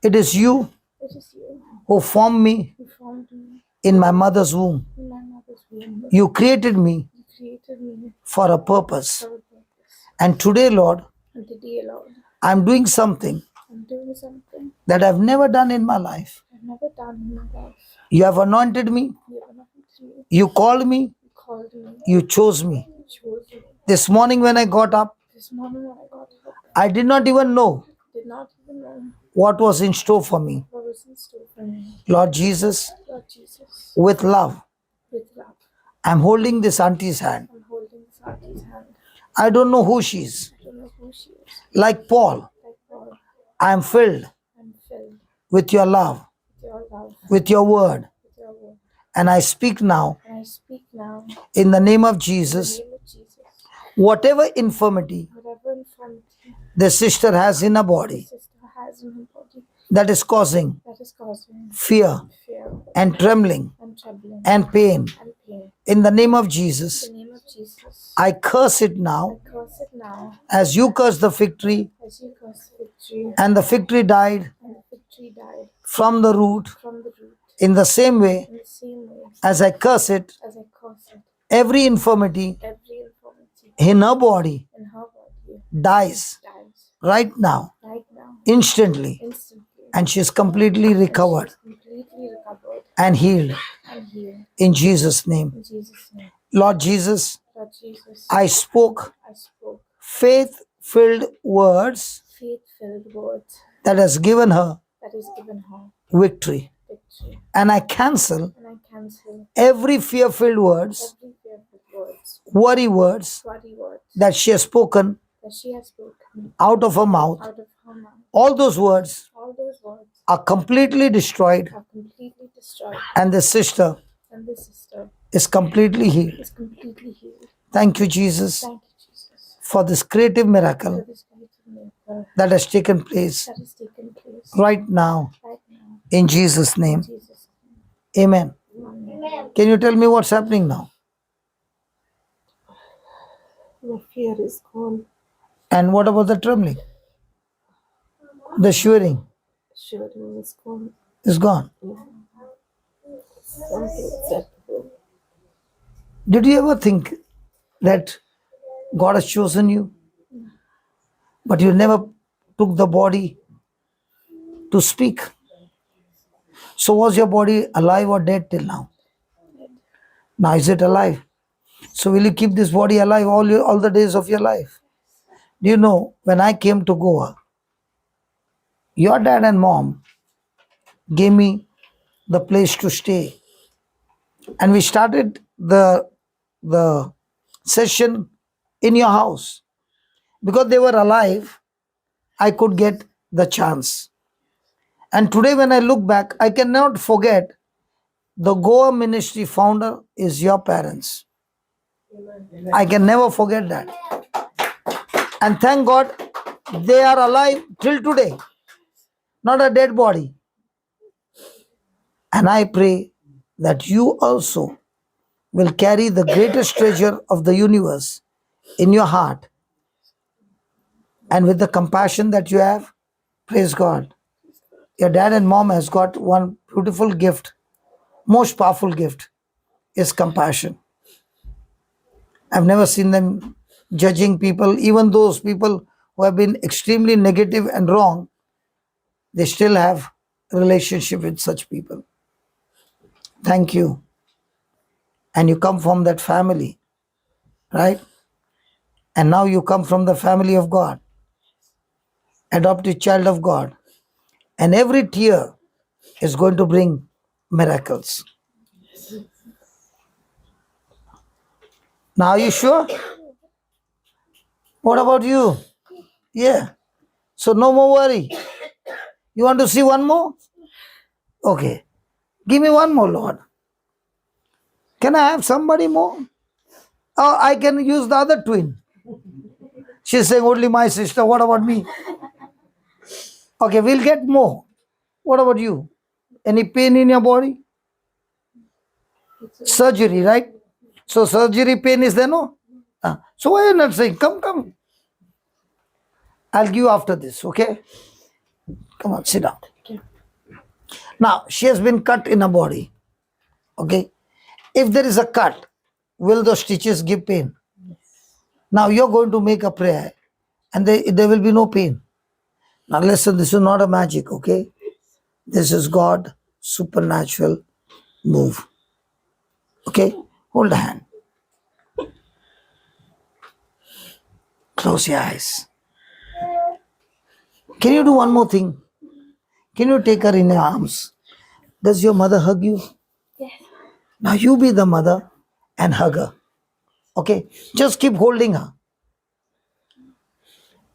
it is you It is you who formed me who formed me in my mother's womb. in my mother's womb. You created me You created me for a purpose. for a purpose. And today, Lord, And today, Lord, I'm doing something I'm doing something that I've never done in my life. I've never done in my life. You have anointed me. You have anointed me. You called me. You called me. You chose me. You chose me. This morning when I got up, This morning when I got up, I did not even know did not even know what was in store for me. what was in store for me. Lord Jesus, Lord Jesus, with love, with love, I'm holding this auntie's hand. I'm holding this auntie's hand. I don't know who she is. I don't know who she is. Like Paul, Like Paul, I am filled I'm filled with your love, with your love, with your word. with your word. And I speak now And I speak now in the name of in Jesus, the name of Jesus. whatever infirmity Whatever infirmity the sister has in her the body sister has in her body that is causing that is causing fear fear and trembling and troubling and pain, and pain. in the name of In Jesus, the name of Jesus, I curse it now I curse it now as you curse the fig tree, as you curse victory, and the fig tree died and the victory died from the root. from the root. In the same way, In the same way as I curse it, as I curse it, every infirmity every infirmity in her body in her body dies dies right now, right now, instantly, instantly, and she is completely and she recovered is completely recovered and healed and healed. in Jesus' name. In Jesus' name, Lord Jesus, Lord Jesus, I spoke I spoke faith filled words faith-filled words that has given her that is given her victory. victory, And I cancel and I cancel every fear filled words, every fearful words, worry words worry words that she has spoken that she has spoken out of her mouth. out of her mouth. All those words All those words are completely destroyed, are completely destroyed, and the sister and the sister is completely healed. is completely healed. Thank you, Jesus, Thank you, Jesus, for this creative for miracle this great miracle that has taken place that has taken place right now right now. in Jesus' In name. Jesus' Amen. name, amen. Can you tell me what's happening now? My fear is gone. And what about the trembling? The shivering Shivering is gone. is gone. Something acceptable. Did you ever think that God has chosen you, but you never took the body to speak? So was your body alive or dead till now? Now is it alive? So will you keep this body alive all the days of your life? Do you know, when I came to Goa, your dad and mom gave me the place to stay, and we started the session in your house. Because they were alive, I could get the chance. And today when I look back, I cannot forget the Goa ministry founder is your parents. I can never forget that. And thank God they are alive till today, not a dead body. And I pray that you also will carry the greatest treasure of the universe in your heart. And with the compassion that you have, praise God. Your dad and mom has got one beautiful gift, most powerful gift is compassion. I've never seen them judging people, even those people who have been extremely negative and wrong, they still have a relationship with such people. Thank you. And you come from that family, right? And now you come from the family of God, adopted child of God. And every tear is going to bring miracles. Now, are you sure? What about you? Yeah. So, no more worry. You want to see one more? Okay. Give me one more, Lord. Can I have somebody more? Oh, I can use the other twin. She's saying only my sister. What about me? Okay, we'll get more. What about you? Any pain in your body? Surgery, right? So surgery pain is there, no? So why are you not saying, come. I'll give you after this, okay? Come on, sit down. Now, she has been cut in her body, okay? If there is a cut, will those stitches give pain? Now you're going to make a prayer and there will be no pain. Now listen, this is not a magic, okay? This is God, supernatural move. Okay? Hold a hand. Close your eyes. Can you do one more thing? Can you take her in your arms? Does your mother hug you? Yes. Now you be the mother and hug her. Okay? Just keep holding her.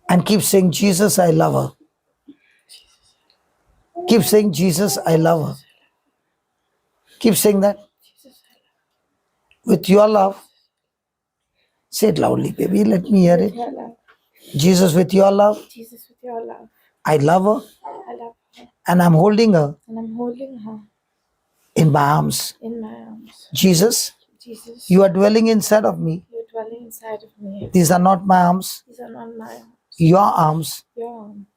And keep saying, Jesus, I love her. Keep saying, Jesus, I love her. Keep saying that. With your love. Say it loudly, baby. Let me hear it. Your love. Jesus, with your love, Jesus, with your love. I love her I love her. and I'm holding her And I'm holding her in my arms. in my arms. Jesus, Jesus, you are dwelling inside of me. you're dwelling inside of me. These are not my arms, These are not my arms. your arms, Your arms.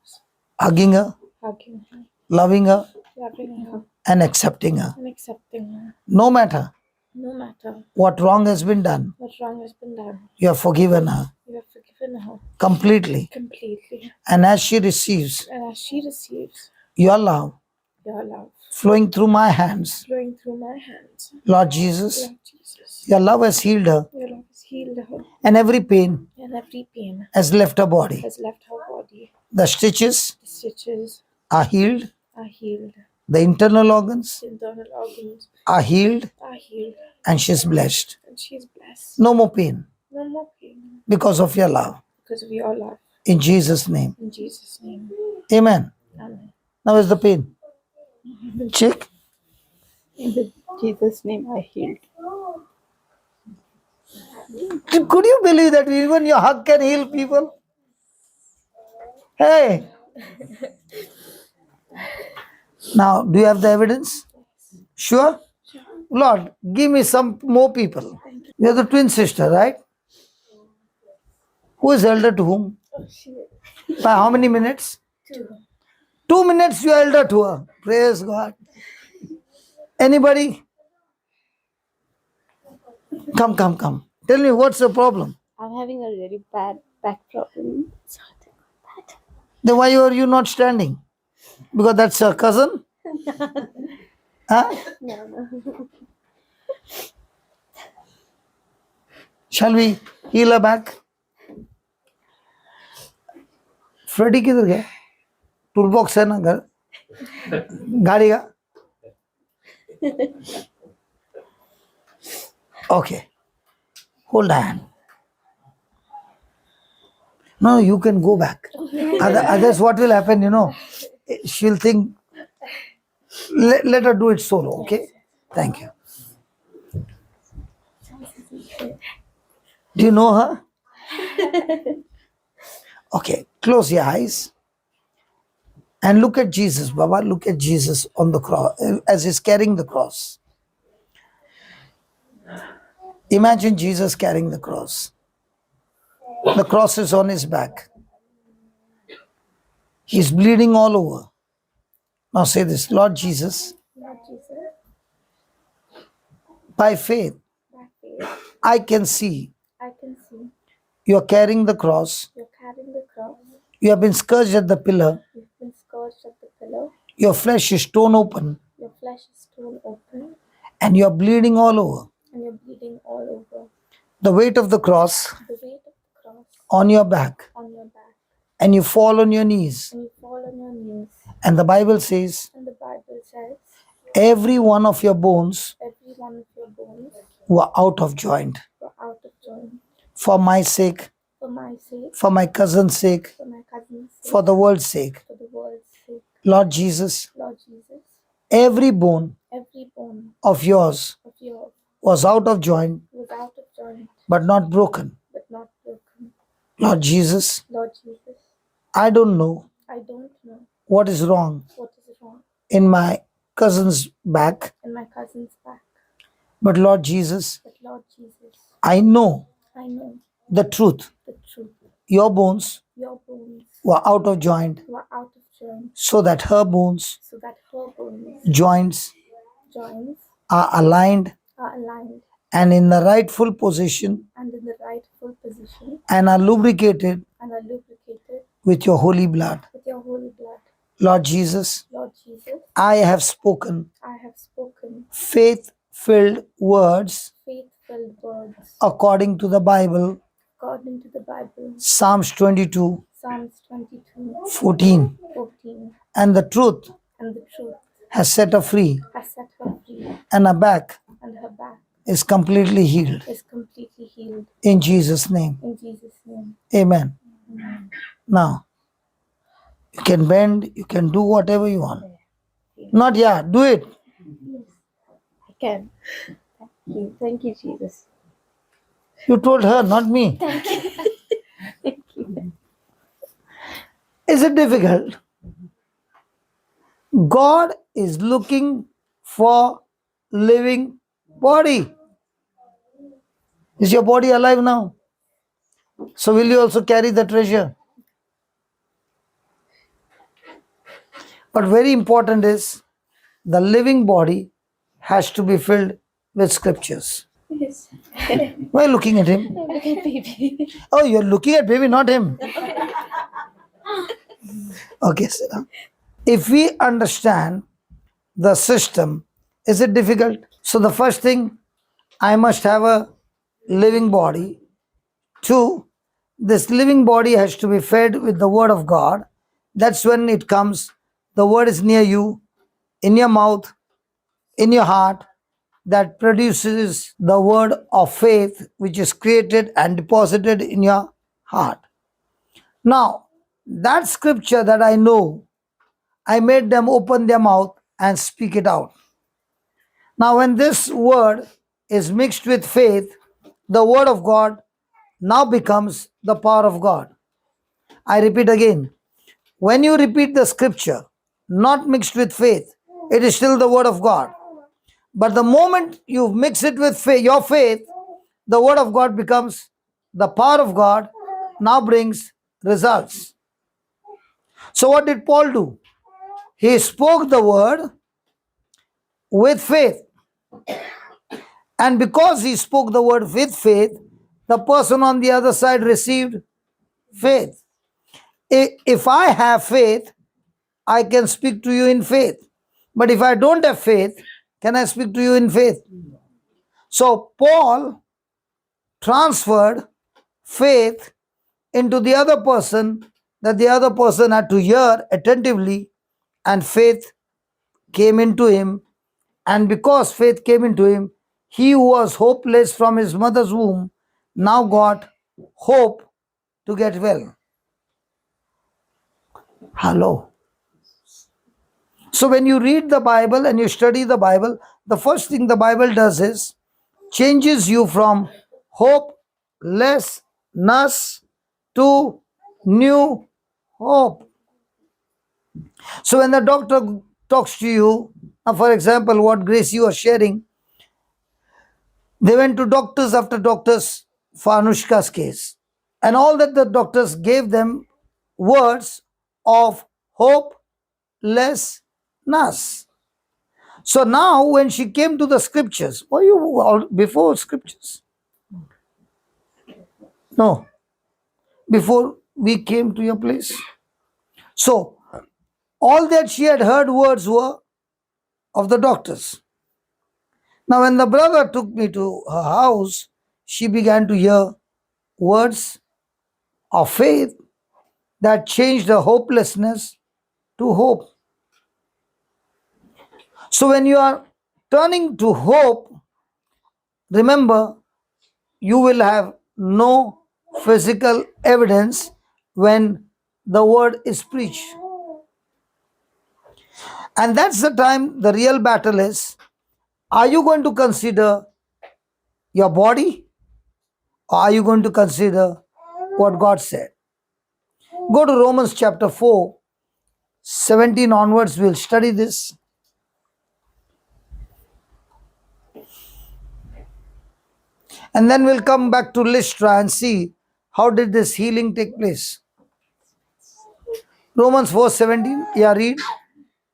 hugging her, Hugging her. loving her, Loving her. and accepting her. And accepting her. No matter No matter what wrong has been done, what wrong has been done. you have forgiven her You have forgiven her completely. completely. And as she receives And as she receives your love your love flowing through my hands, flowing through my hands, Lord Jesus, Lord Jesus, your love has healed her your love has healed her. and every pain And every pain has left her body. has left her body. The stitches The stitches are healed, are healed. the internal organs The internal organs are healed, are healed. and she's blessed. And she is blessed. No more pain No more pain because of your love. because of your love. In Jesus' name. In Jesus' name. Amen. Amen. Now is the pain. Check. In Jesus' name I healed. Could you believe that even your hug can heal people? Hey. Now, do you have the evidence? Sure? Lord, give me some more people. You're the twin sister, right? Who is elder to whom? She By how many minutes? 2. 2 minutes you held her to her. Praise God. Anybody? Come. Tell me what's the problem. I'm having a really bad back problem. Then why are you not standing? Because that's her cousin? Huh? No. Shall we heal her back? Freddie किधर गया? Tool box है ना घर गाड़ी का? Okay. Hold on. No, you can go back. Others, what will happen, she'll think, let her do it solo, okay? Thank you. Do you know her? Okay, close your eyes and look at Jesus, Baba. Look at Jesus on the cross as he's carrying the cross. Imagine Jesus carrying the cross. The cross is on his back. He's bleeding all over. Now say this, Lord Jesus, Lord Jesus, by faith, by faith, I can see I can see you are carrying the cross. you're carrying the cross. You have been scourged at the pillar. You've been scourged at the pillar. Your flesh is torn open Your flesh is torn open, and you are bleeding all over. and you're bleeding all over. The weight of the cross The weight of the cross on your back, on your back, and you fall on your knees. and you fall on your knees. And the Bible says, And the Bible says, every one of your bones every one of your bones were out of joint. were out of joint. For my sake, For my sake, for my cousin's sake, for my cousin's sake, for the world's sake. for the world's sake. Lord Jesus, Lord Jesus, every bone every bone of yours of yours was out of joint, was out of joint, but not broken. but not broken. Lord Jesus, Lord Jesus, I don't know I don't know what is wrong what is wrong in my cousin's back, in my cousin's back, but Lord Jesus, but Lord Jesus, I know I know the truth. the truth. Your bones Your bones were out of joint, were out of joint, so that her bones, so that her bones, joints, joints, are aligned are aligned and in the rightful position and in the rightful position and are lubricated and are lubricated with your holy blood. with your holy blood. Lord Jesus, Lord Jesus, I have spoken I have spoken faith-filled words faith-filled words according to the Bible, according to the Bible, Psalms 22, Psalms 22, 14. 14, And the truth and the truth has set her free, has set her free, and her back and her back is completely healed. is completely healed. In Jesus' name, In Jesus' name. amen. Now, you can bend, you can do whatever you want. Not yet, do it. Yes, I can. Thank you, Jesus. You told her, not me. Thank you. Is it difficult? God is looking for living body. Is your body alive now? So will you also carry the treasure? But very important is the living body has to be filled with scriptures. Yes. Why are you looking at him? Look at baby. Oh, you're looking at baby, not him. Okay, sit down. If we understand the system, is it difficult? So the first thing, I must have a living body. Two, this living body has to be fed with the word of God. That's when it comes. The word is near you, in your mouth, in your heart, that produces the word of faith, which is created and deposited in your heart. Now, that scripture that I know, I made them open their mouth and speak it out. Now, when this word is mixed with faith, the word of God now becomes the power of God. I repeat again. When you repeat the scripture, not mixed with faith, it is still the word of God. But the moment you mix it with faith, your faith, the word of God becomes the power of God, now brings results. So what did Paul do? he spoke the word with faith. And because he spoke the word with faith, the person on the other side received faith. If I have faith, I can speak to you in faith. But if I don't have faith, can I speak to you in faith? So Paul transferred faith into the other person, that the other person had to hear attentively, and faith came into him. And because faith came into him, he who was hopeless from his mother's womb now got hope to get well. Hello. So when you read the Bible and you study the Bible, the first thing the Bible does is changes you from hopelessness to new hope. So when the doctor talks to you, for example, what Grace you are sharing, they went to doctors after doctors for Anushka's case. And all that the doctors gave them words of hopelessness. So now when she came to the scriptures, were you all before scriptures? No. Before we came to your place. So all that she had heard words were of the doctors. Now when the brother took me to her house, she began to hear words of faith that changed her hopelessness to hope. So when you are turning to hope, remember you will have no physical evidence when the word is preached. And that's the time the real battle is. Are you going to consider your body, or are you going to consider what God said? Go to Romans chapter 4, 17 onwards, we'll study this. And then we'll come back to Lystra and see how did this healing take place. Romans 4:17, yeah, read.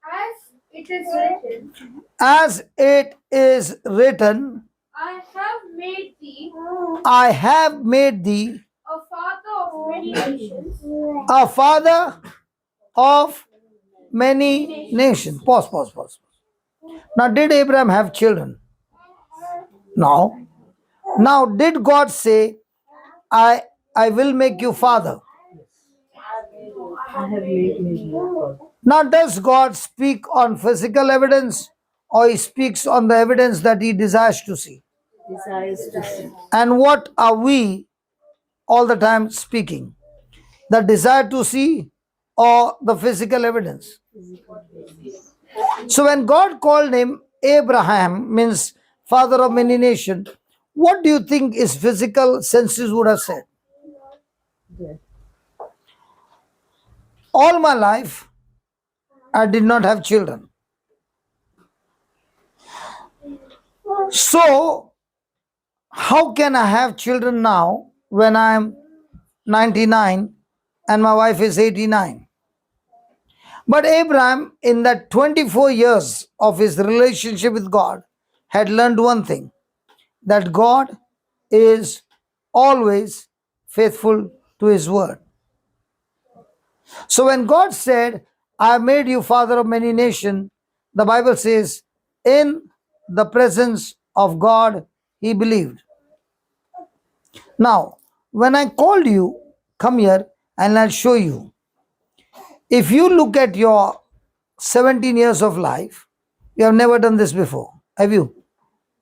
As it is written, As it is written, I have made thee I have made thee a father of many nations. a father of many nations. Pause. Now, did Abraham have children? No. Now, did God say, I will make you father? I have made me. Now, does God speak on physical evidence, or he speaks on the evidence that he desires to see? Desires to see. And what are we all the time speaking? The desire to see or the physical evidence? So when God called him Abraham, means father of many nations, what do you think his physical senses would have said? Yes. All my life, I did not have children. So, how can I have children now when I am 99 and my wife is 89? But Abraham, in that 24 years of his relationship with God, had learned one thing, that God is always faithful to his word. So when God said, I have made you father of many nations, the Bible says, in the presence of God, he believed. Now, when I called you, come here and I'll show you. If you look at your 17 years of life, you have never done this before. Have you?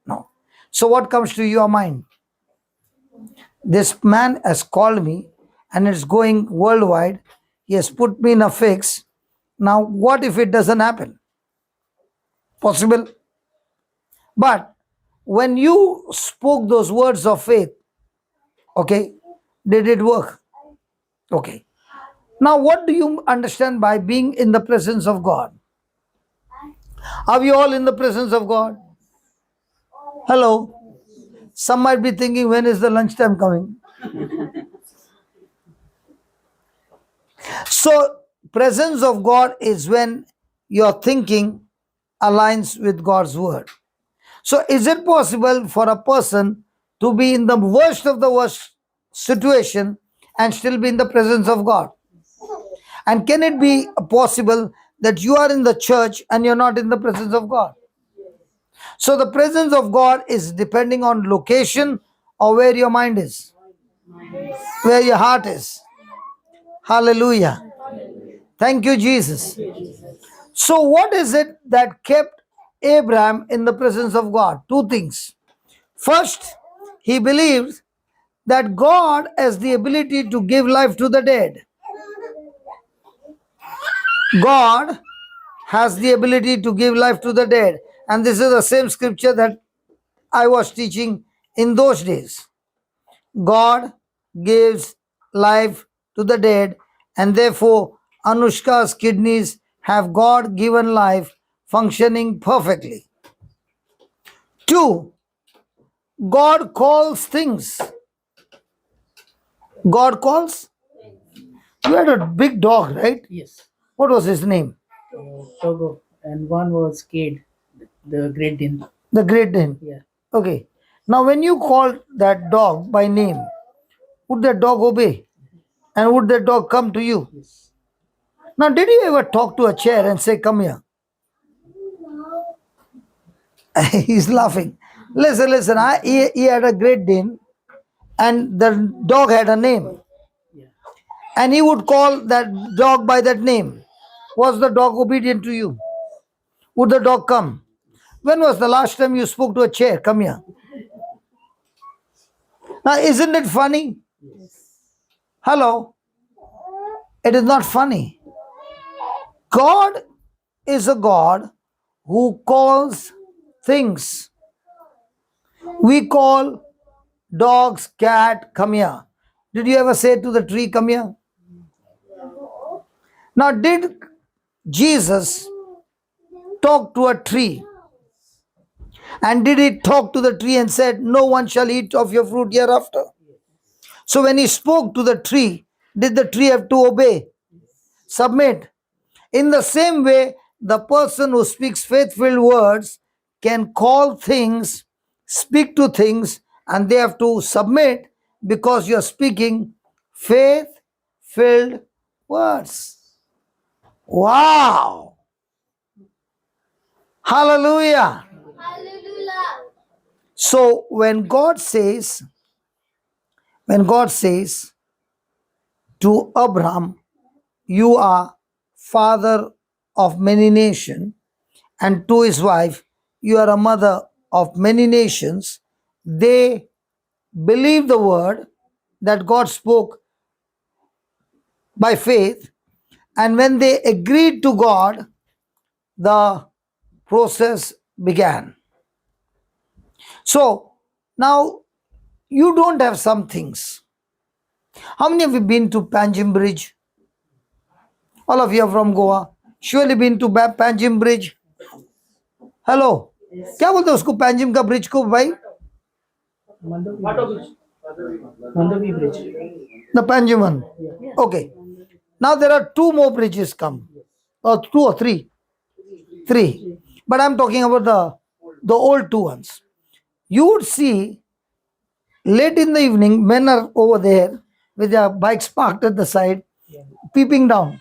No. So what comes to your mind? This man has called me and it's going worldwide. He has put me in a fix. Now, what if it doesn't happen? Possible. But when you spoke those words of faith, okay, did it work? Okay. Now, what do you understand by being in the presence of God? Are we all in the presence of God? Hello. Some might be thinking, when is the lunchtime coming? So, presence of God is when your thinking aligns with God's word. So, is it possible for a person to be in the worst of the worst situation and still be in the presence of God? And can it be possible that you are in the church and you're not in the presence of God? So, the presence of God is depending on location or where your mind is, where your heart is. Hallelujah. Thank you, Jesus. So, what is it that kept Abraham in the presence of God? Two things. First, he believed that God has the ability to give life to the dead. God has the ability to give life to the dead. And this is the same scripture that I was teaching in those days. God gives life to the dead, and therefore Anushka's kidneys have God given life functioning perfectly. Two, God calls things. God calls. You had a big dog, right? Yes. What was his name? Togo. And one was Cade, the Great Dane. The Great Dane. Yeah. Okay. Now, when you called that dog by name, would that dog obey? And would that dog come to you? Yes. Now, did you ever talk to a chair and say, come here? He's laughing. Listen, he had a Great Dane and the dog had a name. Yeah. And he would call that dog by that name. Was the dog obedient to you? Would the dog come? When was the last time you spoke to a chair? Come here. Now, isn't it funny? Hello? It is not funny. God is a God who calls things. We call dogs, cat, come here. Did you ever say to the tree, come here? Now, did Jesus talk to a tree? And did he talk to the tree and said, no one shall eat of your fruit hereafter? So when he spoke to the tree, did the tree have to obey? Submit? In the same way, the person who speaks faith-filled words can call things, speak to things, and they have to submit because you're speaking faith-filled words. Wow! Hallelujah! So when God says to Abraham, you are father of many nations, and to his wife, you are a mother of many nations, they believed the word that God spoke by faith, and when they agreed to God, the process began. So now you don't have some things. How many of you been to Panjim Bridge? All of you are from Goa. Surely been to Panjim Bridge. Hello. क्या बोलते हैं उसको पैंजिम का bridge को भाई? Mandavi Bridge. The Panjim one. Okay. Now there are two more bridges come. Or two or three. Three. But I'm talking about the old two ones. You would see late in the evening, men are over there with their bikes parked at the side, peeping down.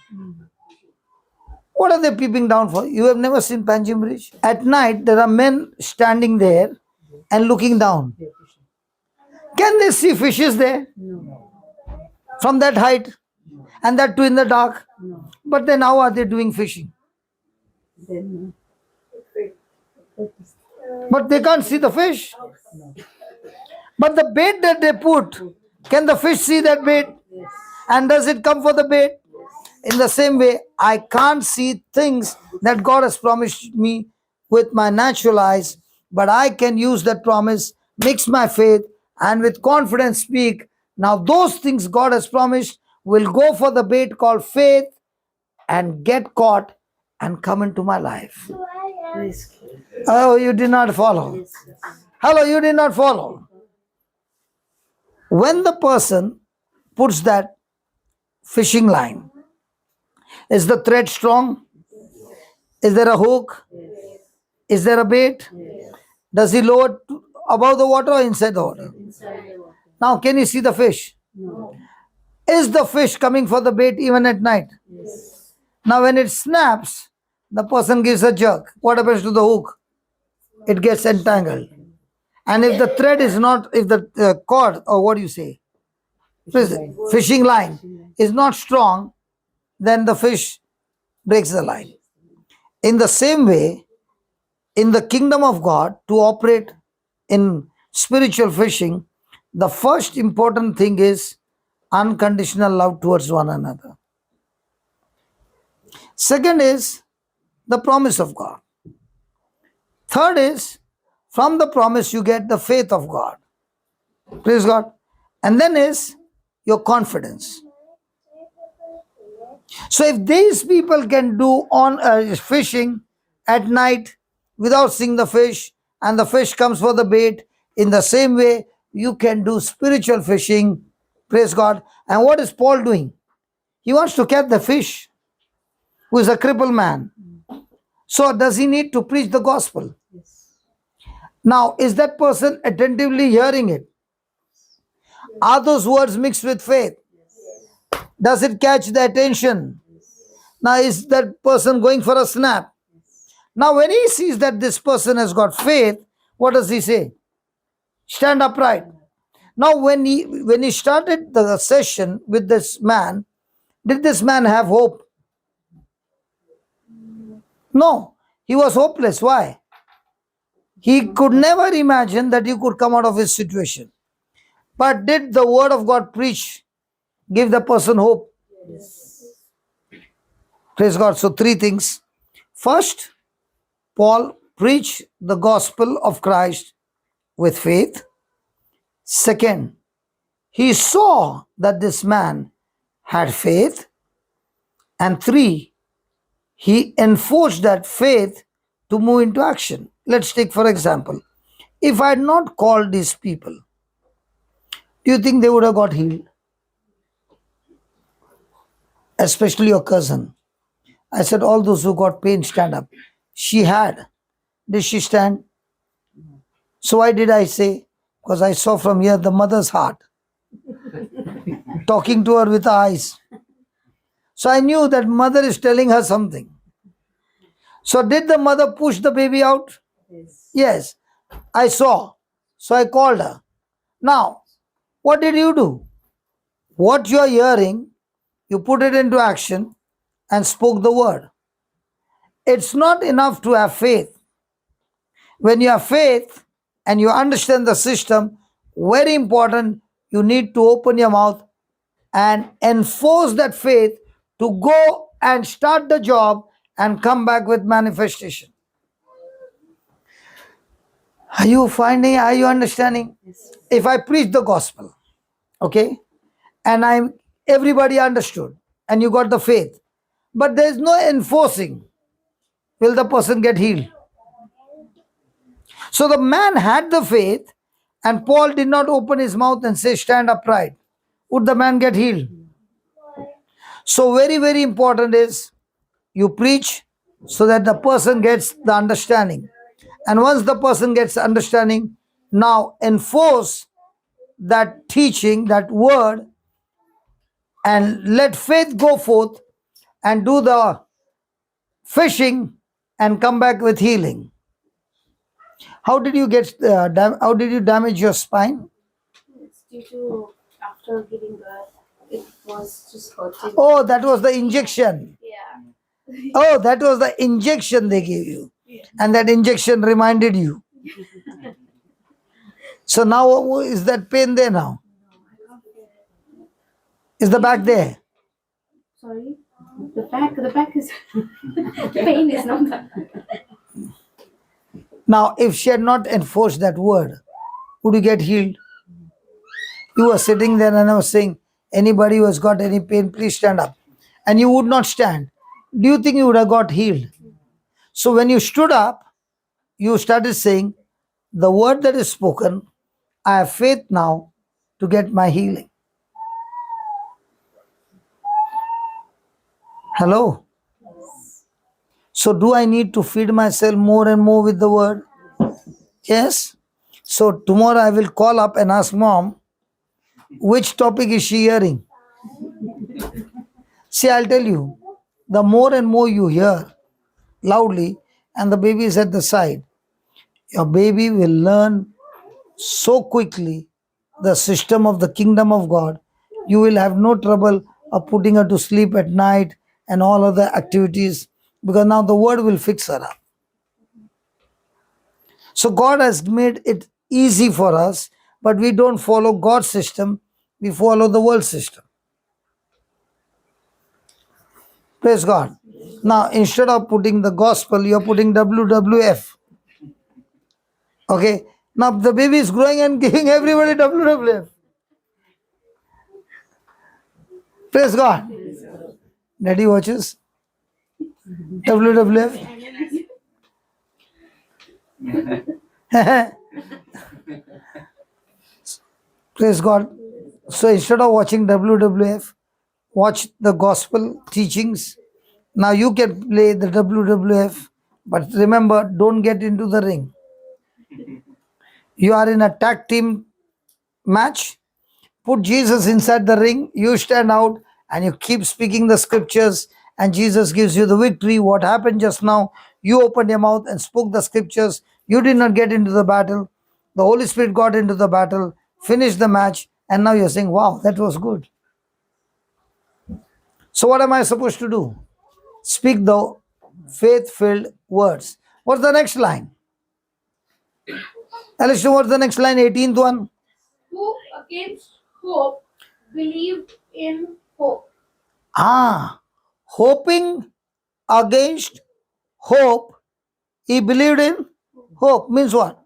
What are they peeping down for? You have never seen Panjim Bridge? At night, there are men standing there and looking down. Can they see fishes there? No. From that height? And that too in the dark? No. But then how are they doing fishing? Then But they can't see the fish. But the bait that they put, can the fish see that bait? yes. And does it come for the bait? In the same way, I can't see things that God has promised me with my natural eyes, but I can use that promise, mix my faith, and with confidence speak. Now, those things God has promised will go for the bait called faith and get caught and come into my life. Yes. Oh, you did not follow. Hello, you did not follow. When the person puts that fishing line, is the thread strong? Is there a hook? Yes. Is there a bait? Yes. Does he lower above the water or inside the water? Inside the water. Now, can you see the fish? No. Is the fish coming for the bait even at night? Yes. Now, when it snaps, the person gives a jerk. What happens to the hook? It gets entangled. And if the thread is not, if the cord, or what do you say, fishing line is not strong, then the fish breaks the line. In the same way, in the kingdom of God, to operate in spiritual fishing, the first important thing is unconditional love towards one another. Second is the promise of God. Third is, from the promise you get the faith of God. Praise God. And then is your confidence. So if these people can do on fishing at night without seeing the fish, and the fish comes for the bait, in the same way you can do spiritual fishing. Praise God. And what is Paul doing? He wants to catch the fish, who is a crippled man. So does he need to preach the gospel? Yes. Now, is that person attentively hearing it? Are those words mixed with faith? Does it catch the attention? Now, is that person going for a snap? Now, when he sees that this person has got faith, what does he say? Stand upright. Now, when he started the session with this man, did this man have hope? No, he was hopeless. Why? He could never imagine that he could come out of his situation. But did the word of God preach, give the person hope? Yes. Praise God. So, three things. First, Paul preached the gospel of Christ with faith. Second, he saw that this man had faith. And three, he enforced that faith to move into action. Let's take, for example, if I had not called these people, do you think they would have got healed? Especially your cousin. I said, all those who got pain, stand up. She had. Did she stand? So why did I say? Because I saw from here the mother's heart. Talking to her with her eyes. So I knew that mother is telling her something. So did the mother push the baby out? Yes. Yes. I saw. So I called her. Now, what did you do? What you are hearing, you put it into action and spoke the word. It's not enough to have faith. When you have faith and you understand the system, very important, you need to open your mouth and enforce that faith to go and start the job and come back with manifestation. Are you understanding? Yes. If I preach the gospel, okay, and everybody understood, and you got the faith, but there is no enforcing, will the person get healed? So the man had the faith, and Paul did not open his mouth and say, stand upright. Would the man get healed? So very, very important is you preach so that the person gets the understanding. And once the person gets understanding, now enforce that teaching, that word, and let faith go forth and do the fishing and come back with healing. How did you how did you damage your spine? It's due to after giving birth, it was just hurting. Oh, that was the injection. Yeah. Oh, that was the injection they gave you. And that injection reminded you. So now is that pain there now? Is the back there? Sorry. The back is pain is not that. Now, if she had not enforced that word, would you get healed? You were sitting there and I was saying, anybody who has got any pain, please stand up. And you would not stand. Do you think you would have got healed? So when you stood up, you started saying, the word that is spoken, I have faith now to get my healing. Hello? So do I need to feed myself more and more with the word? Yes. So tomorrow I will call up and ask mom, which topic is she hearing? See, I'll tell you, the more and more you hear loudly and the baby is at the side, your baby will learn so quickly the system of the kingdom of God. You will have no trouble of putting her to sleep at night and all other activities, because now the word will fix her up. So God has made it easy for us, but we don't follow God's system, we follow the world system. Praise God. Now, instead of putting the gospel, you're putting WWF. Okay. Now the baby is growing and giving everybody WWF. Praise God. Daddy watches WWF. Praise God. So instead of watching WWF, watch the gospel teachings. Now you can play the WWF, but remember, don't get into the ring. You are in a tag team match. Put Jesus inside the ring, you stand out and you keep speaking the scriptures, and Jesus gives you the victory. What happened just now? You opened your mouth and spoke the scriptures. You did not get into the battle. The Holy Spirit got into the battle, finished the match, and now you're saying, wow, that was good. So, what am I supposed to do? Speak the faith filled words. What's the next line? Alicia, what's the next line? 18th one. Who against hope believed in hope. Hoping against hope, he believed in hope. Means what?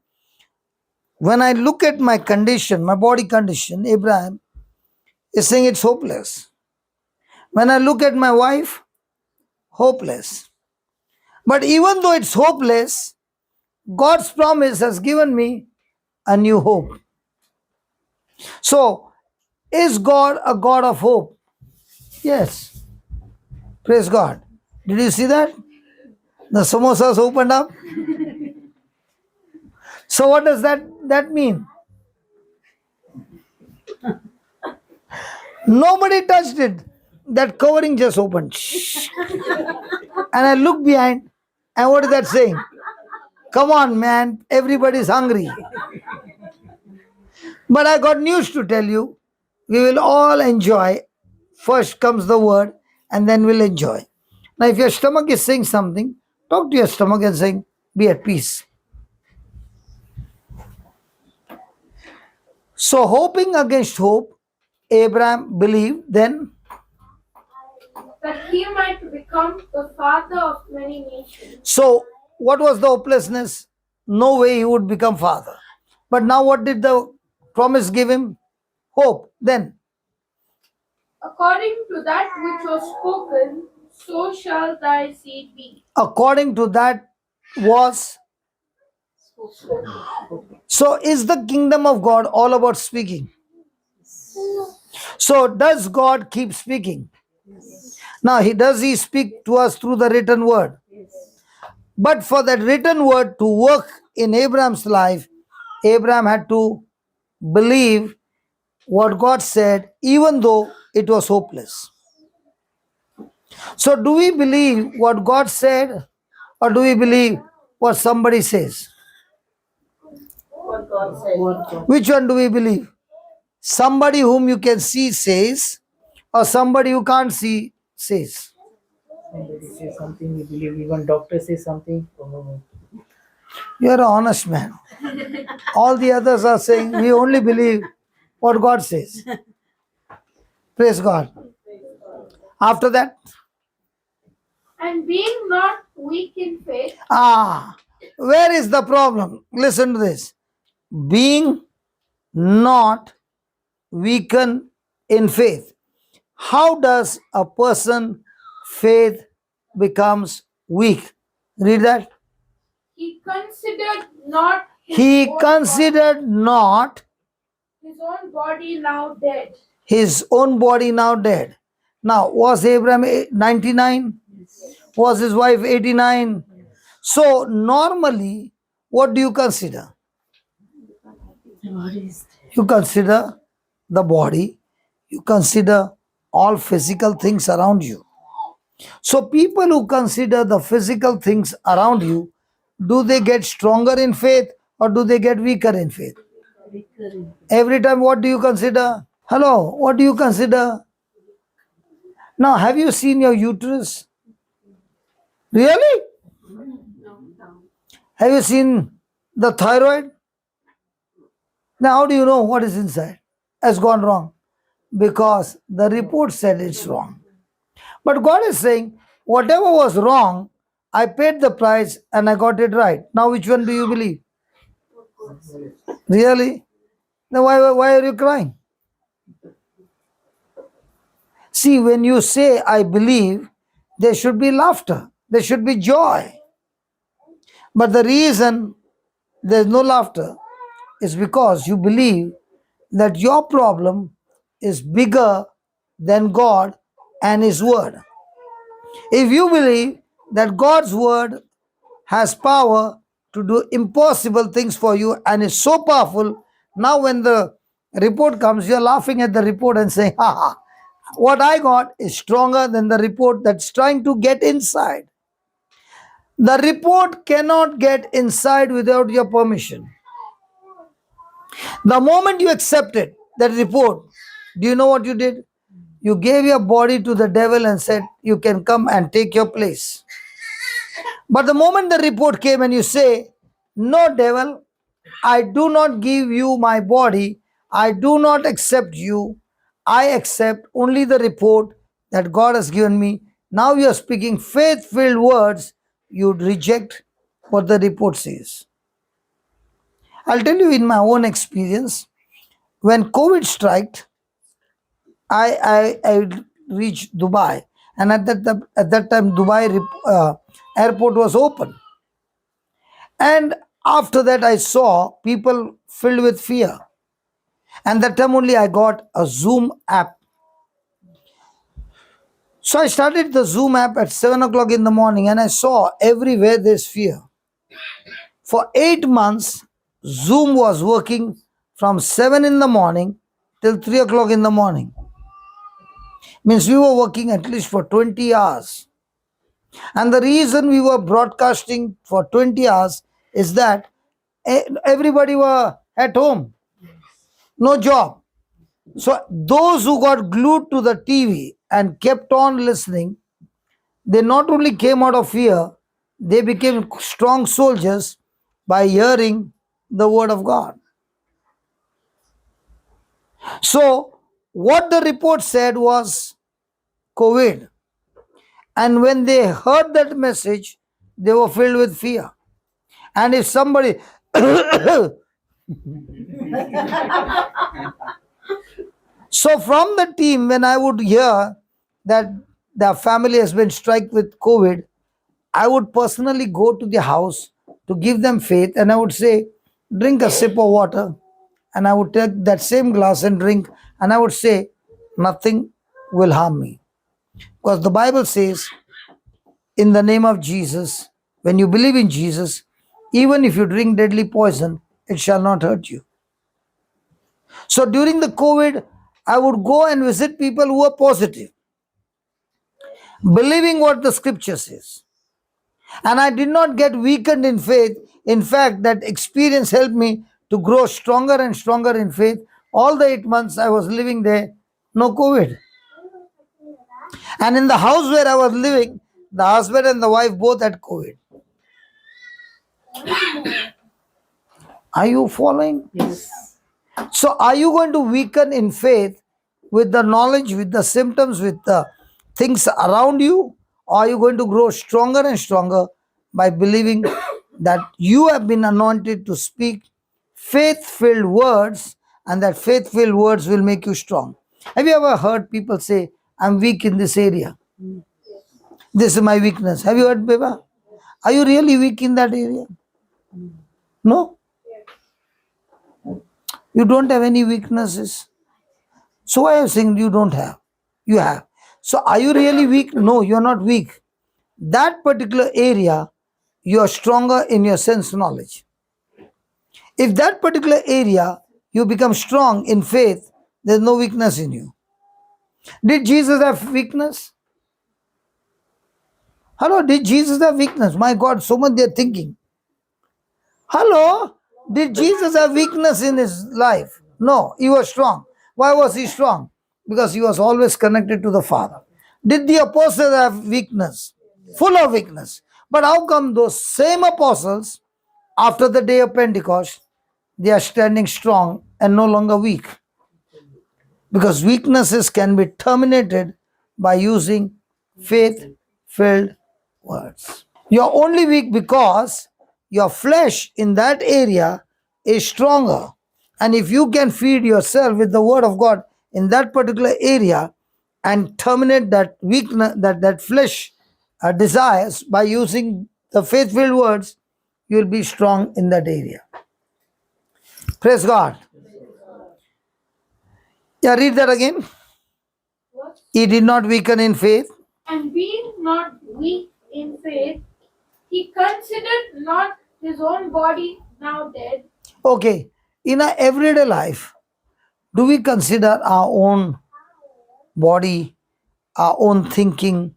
When I look at my condition, my body condition, Abraham is saying it's hopeless. When I look at my wife, hopeless. But even though it's hopeless, God's promise has given me a new hope. So, is God a God of hope? Yes. Praise God. Did you see that? The samosas opened up. So what does that mean? Nobody touched it. That covering just opened. And I look behind, and what is that saying? Come on, man, everybody's hungry. But I got news to tell you. We will all enjoy. First comes the word, and then we'll enjoy. Now, if your stomach is saying something, talk to your stomach and saying, be at peace. So, hoping against hope, Abraham believed then That he might become the father of many nations. So, what was the hopelessness? No way he would become father. But now, what did the promise give him? Hope. Then, According to that which was spoken, so shall thy seed be. according to that was. So, is the kingdom of God all about speaking? So, does God keep speaking? Now, does he speak to us through the written word? But for that written word to work in Abraham's life, Abraham had to believe what God said, even though it was hopeless. So, do we believe what God said, or do we believe what somebody says? What God said. Which one do we believe? Somebody whom you can see says, or somebody who can't see says? Somebody says something, we believe. Even doctor says something. Oh, You're an honest man. All the others are saying, we only believe what God says. Praise God. After that, And being not weak in faith, where is the problem? Listen to this. Being not weakened in faith. How does a person faith becomes weak? Read that. he considered not He considered not his own body now dead. his own body now dead. Now, was Abraham 99? Was his wife 89? So normally, what do you consider? What is You consider the body, you consider all physical things around you. So people who consider the physical things around you, do they get stronger in faith or do they get weaker in faith? recurring? Every time, what do you consider? Hello, what do you consider? Now, have you seen your uterus? Really? Have you seen the thyroid? Now, how do you know what is inside has gone wrong? Because the report said it's wrong. But God is saying, whatever was wrong, I paid the price and I got it right. Now, which one do you believe? Really? Then why are you crying? See, when you say, I believe, there should be laughter, there should be joy. But the reason there's no laughter is because you believe that your problem is bigger than God and His Word. If you believe that God's Word has power to do impossible things for you and is so powerful, now when the report comes, you're laughing at the report and saying, ha ha, what I got is stronger than the report that's trying to get inside. The report cannot get inside without your permission. The moment you accepted that report, do you know what you did? You gave your body to the devil and said, you can come and take your place. But the moment the report came and you say, no, devil, I do not give you my body, I do not accept you, I accept only the report that God has given me. Now you are speaking faith filled words, you reject what the report says. I'll tell you in my own experience, when COVID struck, I reached Dubai, and at that time Dubai airport was open, and after that I saw people filled with fear, and that time only I got a Zoom app. So I started the Zoom app at 7 o'clock in the morning, and I saw everywhere there's fear. For 8 months, Zoom was working from 7 in the morning till 3 o'clock in the morning. Means we were working at least for 20 hours. And the reason we were broadcasting for 20 hours is that everybody were at home, no job. So those who got glued to the TV and kept on listening, they not only came out of fear, they became strong soldiers by hearing the word of God. So what the report said was COVID. And when they heard that message, they were filled with fear. And if somebody so from the team, when I would hear that the family has been struck with COVID, I would personally go to the house to give them faith, and I would say, drink a sip of water. And I would take that same glass and drink, and I would say, nothing will harm me. Because the Bible says, in the name of Jesus, when you believe in Jesus, even if you drink deadly poison, it shall not hurt you. So during the COVID, I would go and visit people who are positive, believing what the scripture says. And I did not get weakened in faith. In fact, that experience helped me to grow stronger and stronger in faith. All the 8 months I was living there, no COVID. And in the house where I was living, the husband and the wife both had COVID. Are you following? Yes. So are you going to weaken in faith with the knowledge, with the symptoms, with the things around you? Or are you going to grow stronger and stronger by believing that you have been anointed to speak faith-filled words, and that faith-filled words will make you strong? Have you ever heard people say, I'm weak in this area? This is my weakness. Have you heard, Beba? Are you really weak in that area? No? You don't have any weaknesses. So why are you saying you don't have? You have. So are you really weak? No, you're not weak. that particular area, you are stronger in your sense knowledge. If that particular area you become strong in faith, there's no weakness in you. Did Jesus have weakness? Hello, did Jesus have weakness? My God, so much they're thinking. Hello, did Jesus have weakness in his life? No, he was strong. Why was he strong? Because he was always connected to the Father. Did the apostles have weakness? Full of weakness. But how come those same apostles, after the day of Pentecost, they are standing strong and no longer weak? Because weaknesses can be terminated by using faith filled words. You're only weak because your flesh in that area is stronger. And if you can feed yourself with the word of God in that particular area and terminate that weakness, that flesh desires by using the faith filled words, you'll be strong in that area. Praise God. Yeah, read that again. He did not weaken in faith. And being not weak in faith, he considered not his own body now dead. Okay, in our everyday life, do we consider our own body, our own thinking,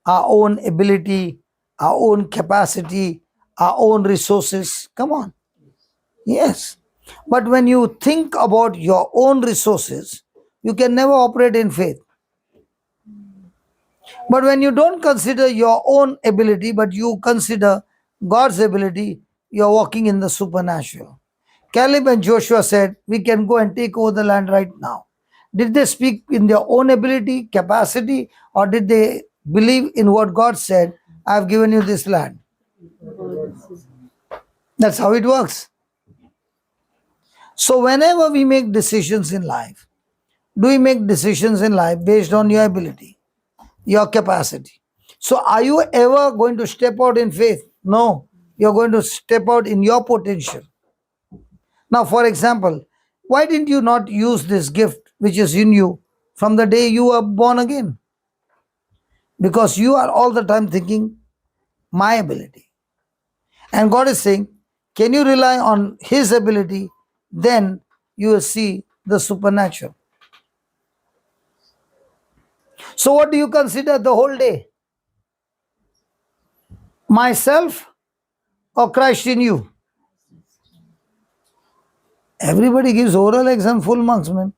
our own ability, our own capacity, our own resources? Come on. Yes. But when you think about your own resources, you can never operate in faith. But when you don't consider your own ability, but you consider God's ability, you're walking in the supernatural. Caleb and Joshua said, we can go and take over the land right now. Did they speak in their own ability, capacity, or did they believe in what God said, I have given you this land? That's how it works. So whenever we make decisions in life, do we make decisions in life based on your ability, your capacity? So are you ever going to step out in faith? No, you're going to step out in your potential. Now, for example, why didn't you not use this gift which is in you from the day you were born again? Because you are all the time thinking, my ability. And God is saying, can you rely on His ability? Then you will see the supernatural. So, what do you consider the whole day? Myself or Christ in you? Everybody gives oral exam full marks, man.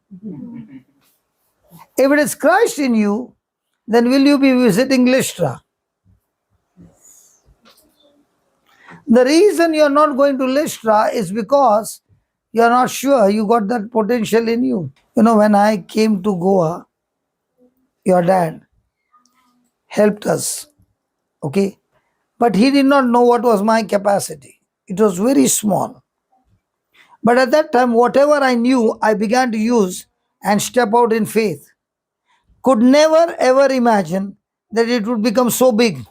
If it is Christ in you, then will you be visiting Lystra? The reason you're not going to Lystra is because you're not sure you got that potential in you. You know, when I came to Goa, your dad helped us, okay? But he did not know what was my capacity. It was very small. But at that time, whatever I knew, I began to use and step out in faith. Could never ever imagine that it would become so big.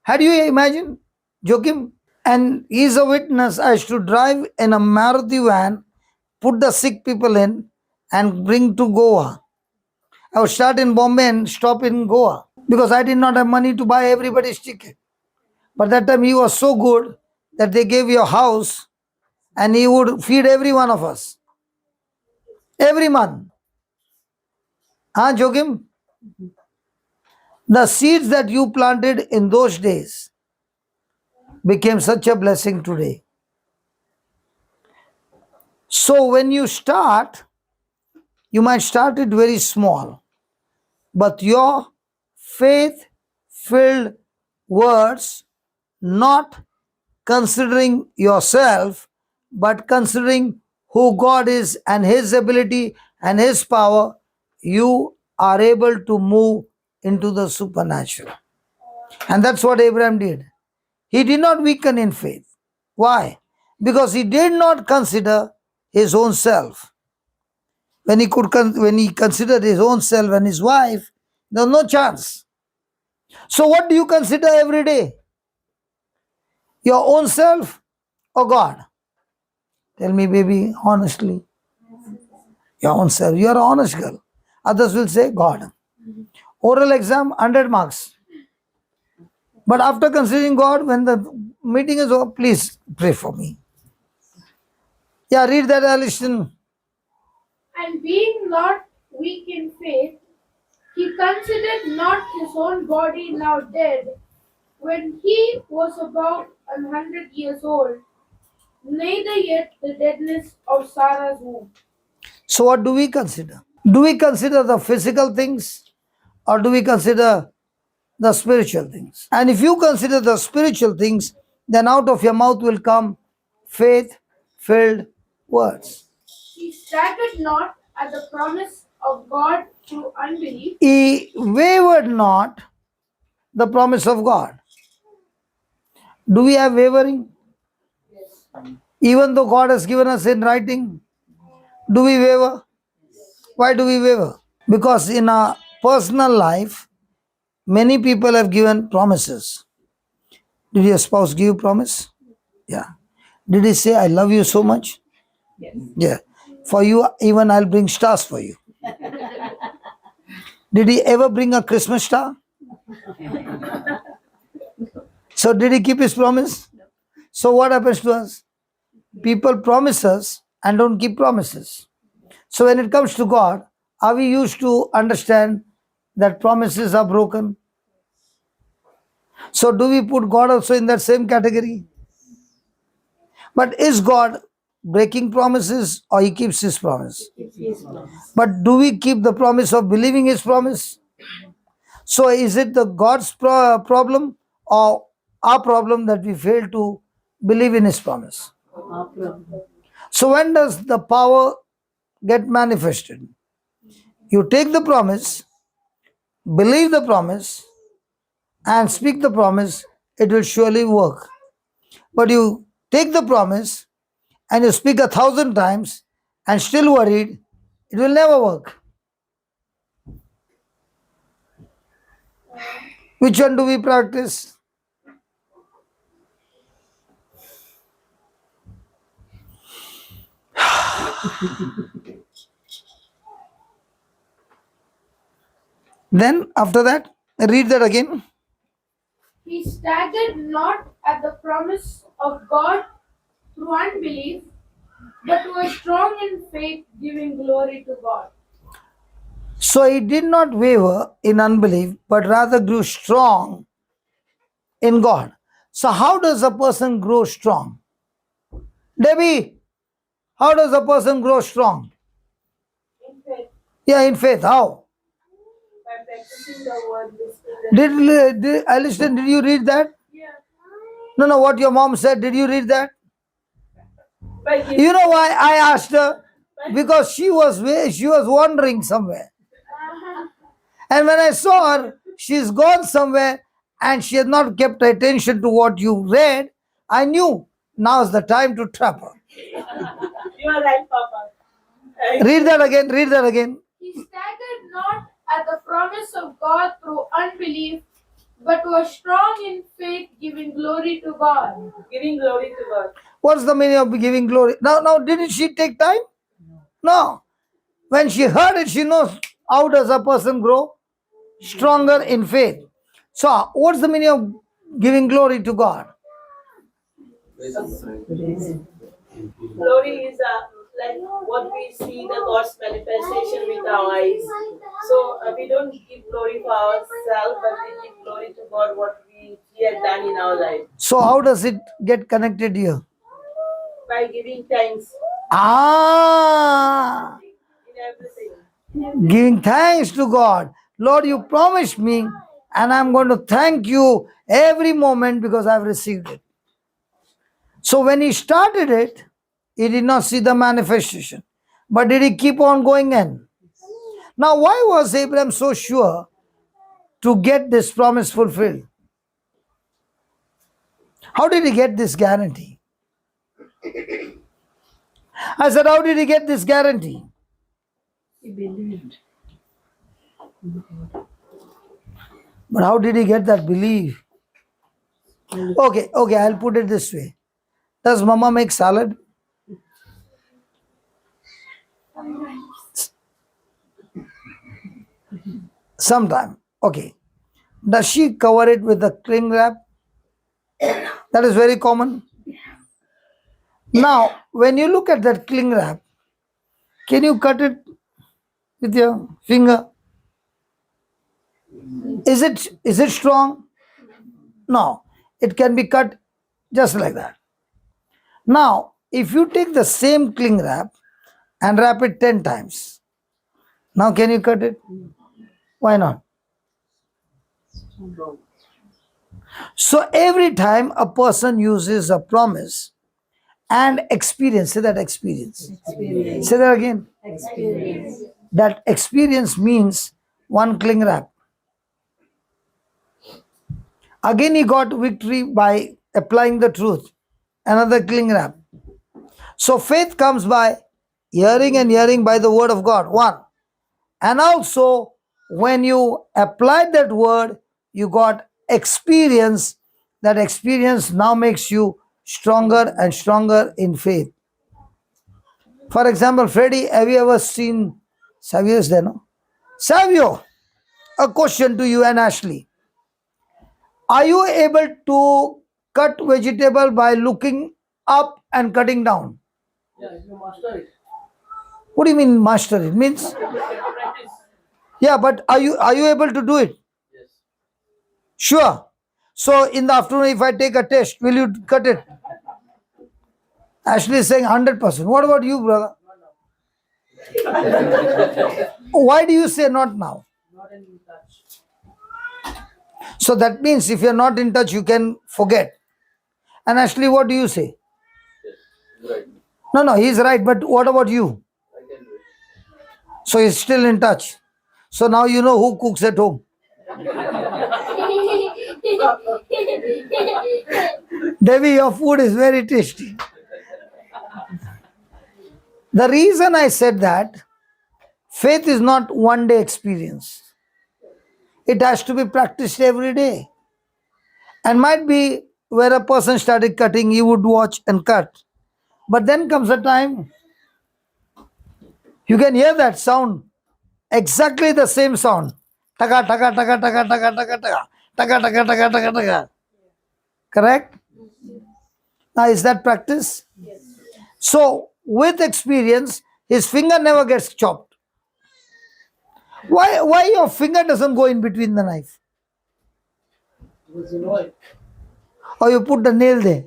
Had you imagined, Joachim? And he's a witness. I used to drive in a Maruti van, put the sick people in, and bring to Goa. I would start in Bombay and stop in Goa because I did not have money to buy everybody's ticket. But that time he was so good that they gave you a house and he would feed every one of us every month. Huh, Joachim? The seeds that you planted in those days became such a blessing today. So when you start, you might start it very small, but your faith-filled words, not considering yourself, but considering who God is and His ability and His power, you are able to move into the supernatural. And that's what Abraham did. He did not weaken in faith. Why? Because he did not consider his own self. When he considered his own self and his wife, there was no chance. So what do you consider every day? Your own self or God? Tell me, baby, honestly. Your own self. You are an honest girl. Others will say God. Oral exam, 100 marks. But after considering God, when the meeting is over, please pray for me. Yeah, read that, Alison. And being not weak in faith, he considered not his own body now dead, when he was about 100 years old, neither yet the deadness of Sarah's womb. So what do we consider? Do we consider the physical things or do we consider the spiritual things? And if you consider the spiritual things, then out of your mouth will come faith-filled words. He staggered not at the promise of God through unbelief, He wavered not the promise of God. Do we have wavering? Even though God has given us in writing, do we waver? Why do we waver? Because in our personal life, many people have given promises. Did your spouse give you promise? Yeah. Did he say, I love you so much? Yes. Yeah. For you, even I'll bring stars for you. Did he ever bring a Christmas star? So did he keep his promise? So what happens to us? People promise us and don't keep promises. So when it comes to God, are we used to understand that promises are broken? So do we put God also in that same category? But is God breaking promises or he keeps his promise? Keep his promise. But do we keep the promise of believing his promise? So is it the God's problem or our problem that we fail to believe in his promise? Our problem. So when does the power get manifested? You take the promise, believe the promise, and speak the promise, it will surely work. But you take the promise and you speak 1,000 times and still worried, it will never work. Which one do we practice? Then after that, read that again. he staggered not at the promise of God through unbelief, but was strong in faith, giving glory to God. So he did not waver in unbelief, but rather grew strong in God. So how does a person grow strong? Debbie, how does a person grow strong? In faith, Yeah, in faith. How? by practicing the word, listening Alistair, did you read that? Yeah. No, what your mom said. Did you read that? By You know why I asked her? Because she was wandering somewhere. And when I saw her, she's gone somewhere and she has not kept attention to what you read. I knew now's the time to trap her. You are right, Papa. Read that again. Read that again. He staggered not at the promise of God through unbelief, but was strong in faith, giving glory to God. Giving glory to God. What's the meaning of giving glory? Now, didn't she take time? No. When she heard it, she knows how does a person grow stronger in faith. So, what's the meaning of giving glory to God? Glory is like what we see the God's manifestation with our eyes. So we don't give glory for ourselves, but we give glory to God what He has done in our life So, how does it get connected here? by giving thanks Ah, in everything. giving thanks to God. Lord, you promised me, and I'm going to thank you every moment because I've received it. So, when he started it, he did not see the manifestation. But did he keep on going in? Now, why was Abraham so sure to get this promise fulfilled? How did he get this guarantee? I said, how did he get this guarantee? He believed. But how did he get that belief? Okay, I'll put it this way. Does mama make salad? Sometime. Okay. does she cover it with a cling wrap? That is very common. Now, when you look at that cling wrap, can you cut it with your finger? Is it strong? No. It can be cut just like that. Now, if you take the same cling wrap and wrap it 10 times, now can you cut it? Why not? So every time a person uses a promise and experience, say that experience. Say that again. That experience means one cling wrap. Again, he got victory by applying the truth. Another cling wrap. So faith comes by hearing and hearing by the word of God. One. And also, when you applied that word, you got experience. That experience now makes you stronger and stronger in faith. For example, Freddie, have you ever seen Savio is there, no? Savio, a question to you and Ashley. Are you able to cut vegetable by looking up and cutting down? Yeah, if you master it. What do you mean master it? Means Practice. yeah, but are you able to do it? Yes. Sure. So in the afternoon, if I take a test, will you cut it? Ashley is saying 100%. What about you, brother? Why do you say not now? Not in touch. So that means if you're not in touch, you can forget. And Ashley, what do you say? Right. No, he's right. But what about you? I can do it. So he's still in touch. So now you know who cooks at home. Devi, your food is very tasty. The reason I said that, faith is not one day experience. It has to be practiced every day. And might be where a person started cutting, he would watch and cut. But then comes a time, you can hear that sound, exactly the same sound. Taka, taka, taka, taka, taka, taka, taka, taka, taka, taka, taka, taka. Correct? Now, is that practice? Yes. So, with experience, his finger never gets chopped. Why your finger doesn't go in between the knife? Because you know it. Or you put the nail there?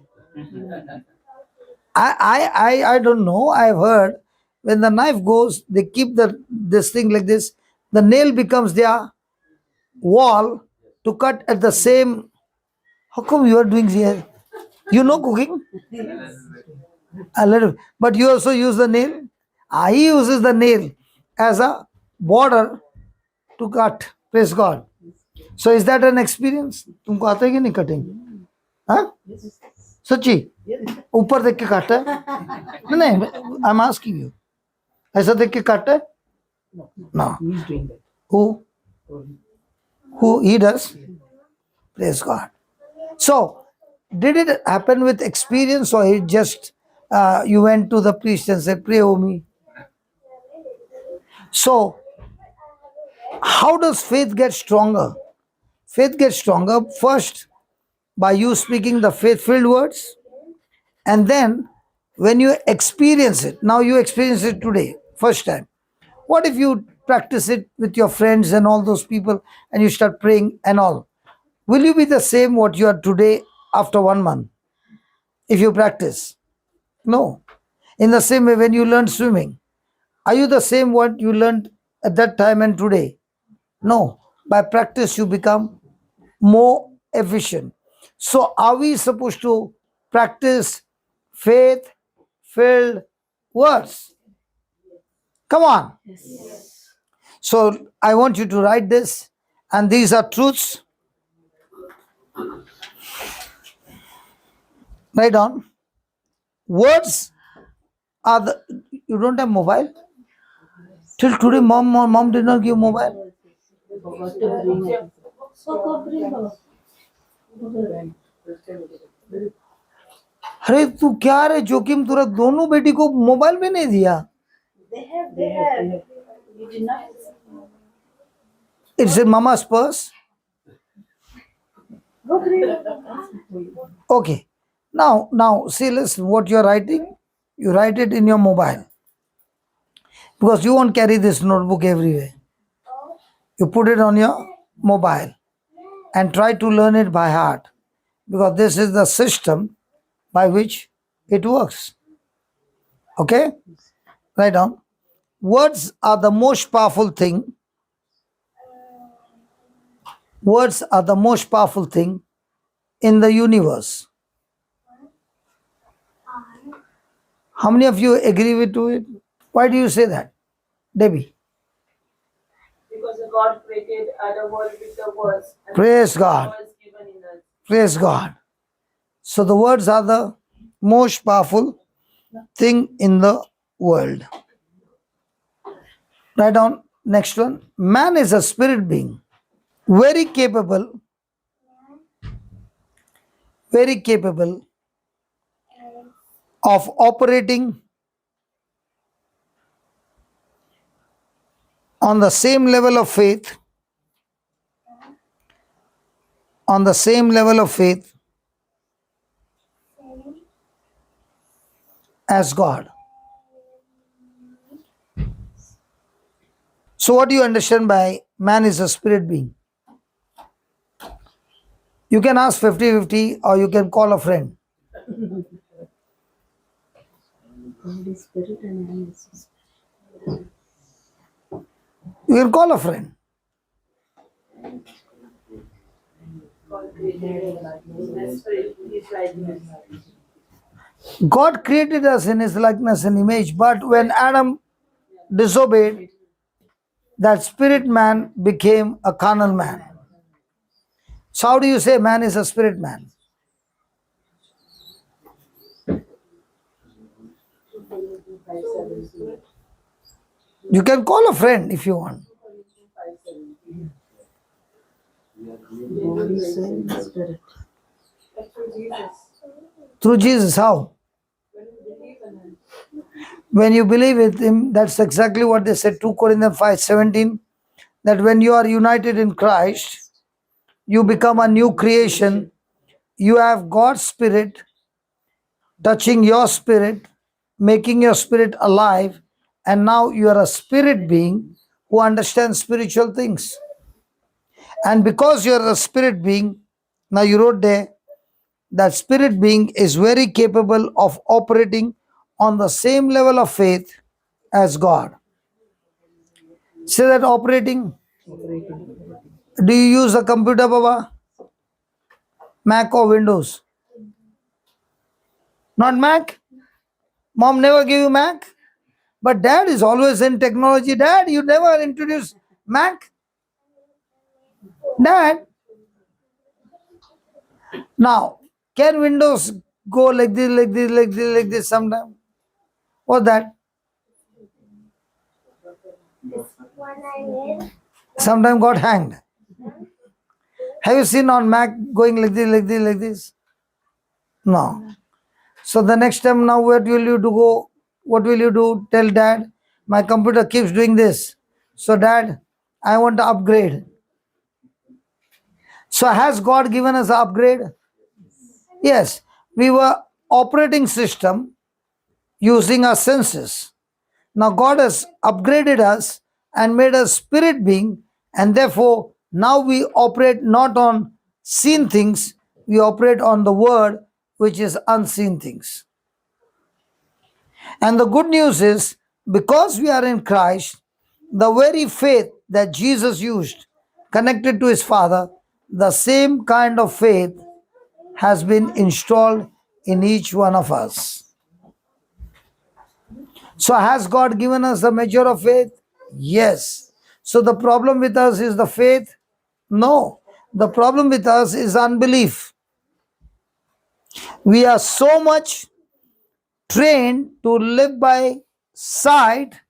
I don't know. I've heard when the knife goes, they keep this thing like this. The nail becomes their wall to cut at the same. How come you are doing here? You know cooking? A little. But you also use the nail? He uses the nail as a border to cut. Praise God. So is that an experience? तुमको आता है कि नहीं cutting? हाँ? सच्ची? ऊपर देख के काटता है? नहीं, I'm asking you. ऐसा देख के काटता है? No. He's doing that. Who? Who he does? Praise God. So, did it happen with experience or it just you went to the priest and said, pray over me? So, how does faith get stronger? Faith gets stronger first by you speaking the faith-filled words, and then when you experience it, now you experience it today, first time. What if you practice it with your friends and all those people and you start praying and all? Will you be the same what you are today after 1 month? If you practice? No. In the same way, when you learn swimming, are you the same what you learned at that time and today? No. By practice, you become more efficient. So, are we supposed to practice faith-filled words? Come on. Yes. So, I want you to write this, and these are truths. Write down. Words are the. You don't have mobile? Till today, mom did not give mobile. अरे तू क्या रे जोखिम तुरा दोनों बेटी को mobile भी नहीं दिया? They have. It's in mama's purse. Okay. Now, see, listen, what you're writing, you write it in your mobile. Because you won't carry this notebook everywhere. You put it on your mobile and try to learn it by heart. Because this is the system by which it works. Okay? Write down. Words are the most powerful thing. Words are the most powerful thing in the universe. How many of you agree with it? Why do you say that? Debbie. Because God created other world with the words. And Praise the God. power is given in us. Praise God. So the words are the most powerful thing in the world. Write down next one. Man is a spirit being, very capable of operating on the same level of faith, as God. So what do you understand by man is a spirit being? You can ask 50-50 or you can call a friend. Holy Spirit and man is spirit. You can call a friend. God created us in His spirit, His likeness. God created us in His likeness and image, but when Adam disobeyed, that spirit man became a carnal man. So how do you say man is a spirit man? You can call a friend if you want. Body, soul, and spirit. Through Jesus, how? When you believe in Him, that's exactly what they said, 2 Corinthians 5:17, that when you are united in Christ, you become a new creation. You have God's spirit touching your spirit, making your spirit alive, and now you are a spirit being who understands spiritual things. And because you are a spirit being, now you wrote there, that spirit being is very capable of operating on the same level of faith as God. Say that operating. Do you use a computer, Baba? Mac or Windows? Not Mac? Mom never gave you Mac? But dad is always in technology. Dad, you never introduced Mac? Dad? Now, can Windows go like this, like this, like this, like this sometime? What's that? Sometime got hanged. Have you seen on Mac going like this, like this, like this? No. So the next time now what will you do go? What will you do? Tell dad, my computer keeps doing this. So dad, I want to upgrade. So has God given us an upgrade? Yes. We were operating system using our senses. Now God has upgraded us and made us spirit being, and therefore now we operate not on seen things, we operate on the word, which is unseen things. And the good news is, because we are in Christ, the very faith that Jesus used, connected to His Father, the same kind of faith has been installed in each one of us. So has God given us the measure of faith? Yes. So the problem with us is the faith? No. The problem with us is unbelief. We are so much trained to live by sight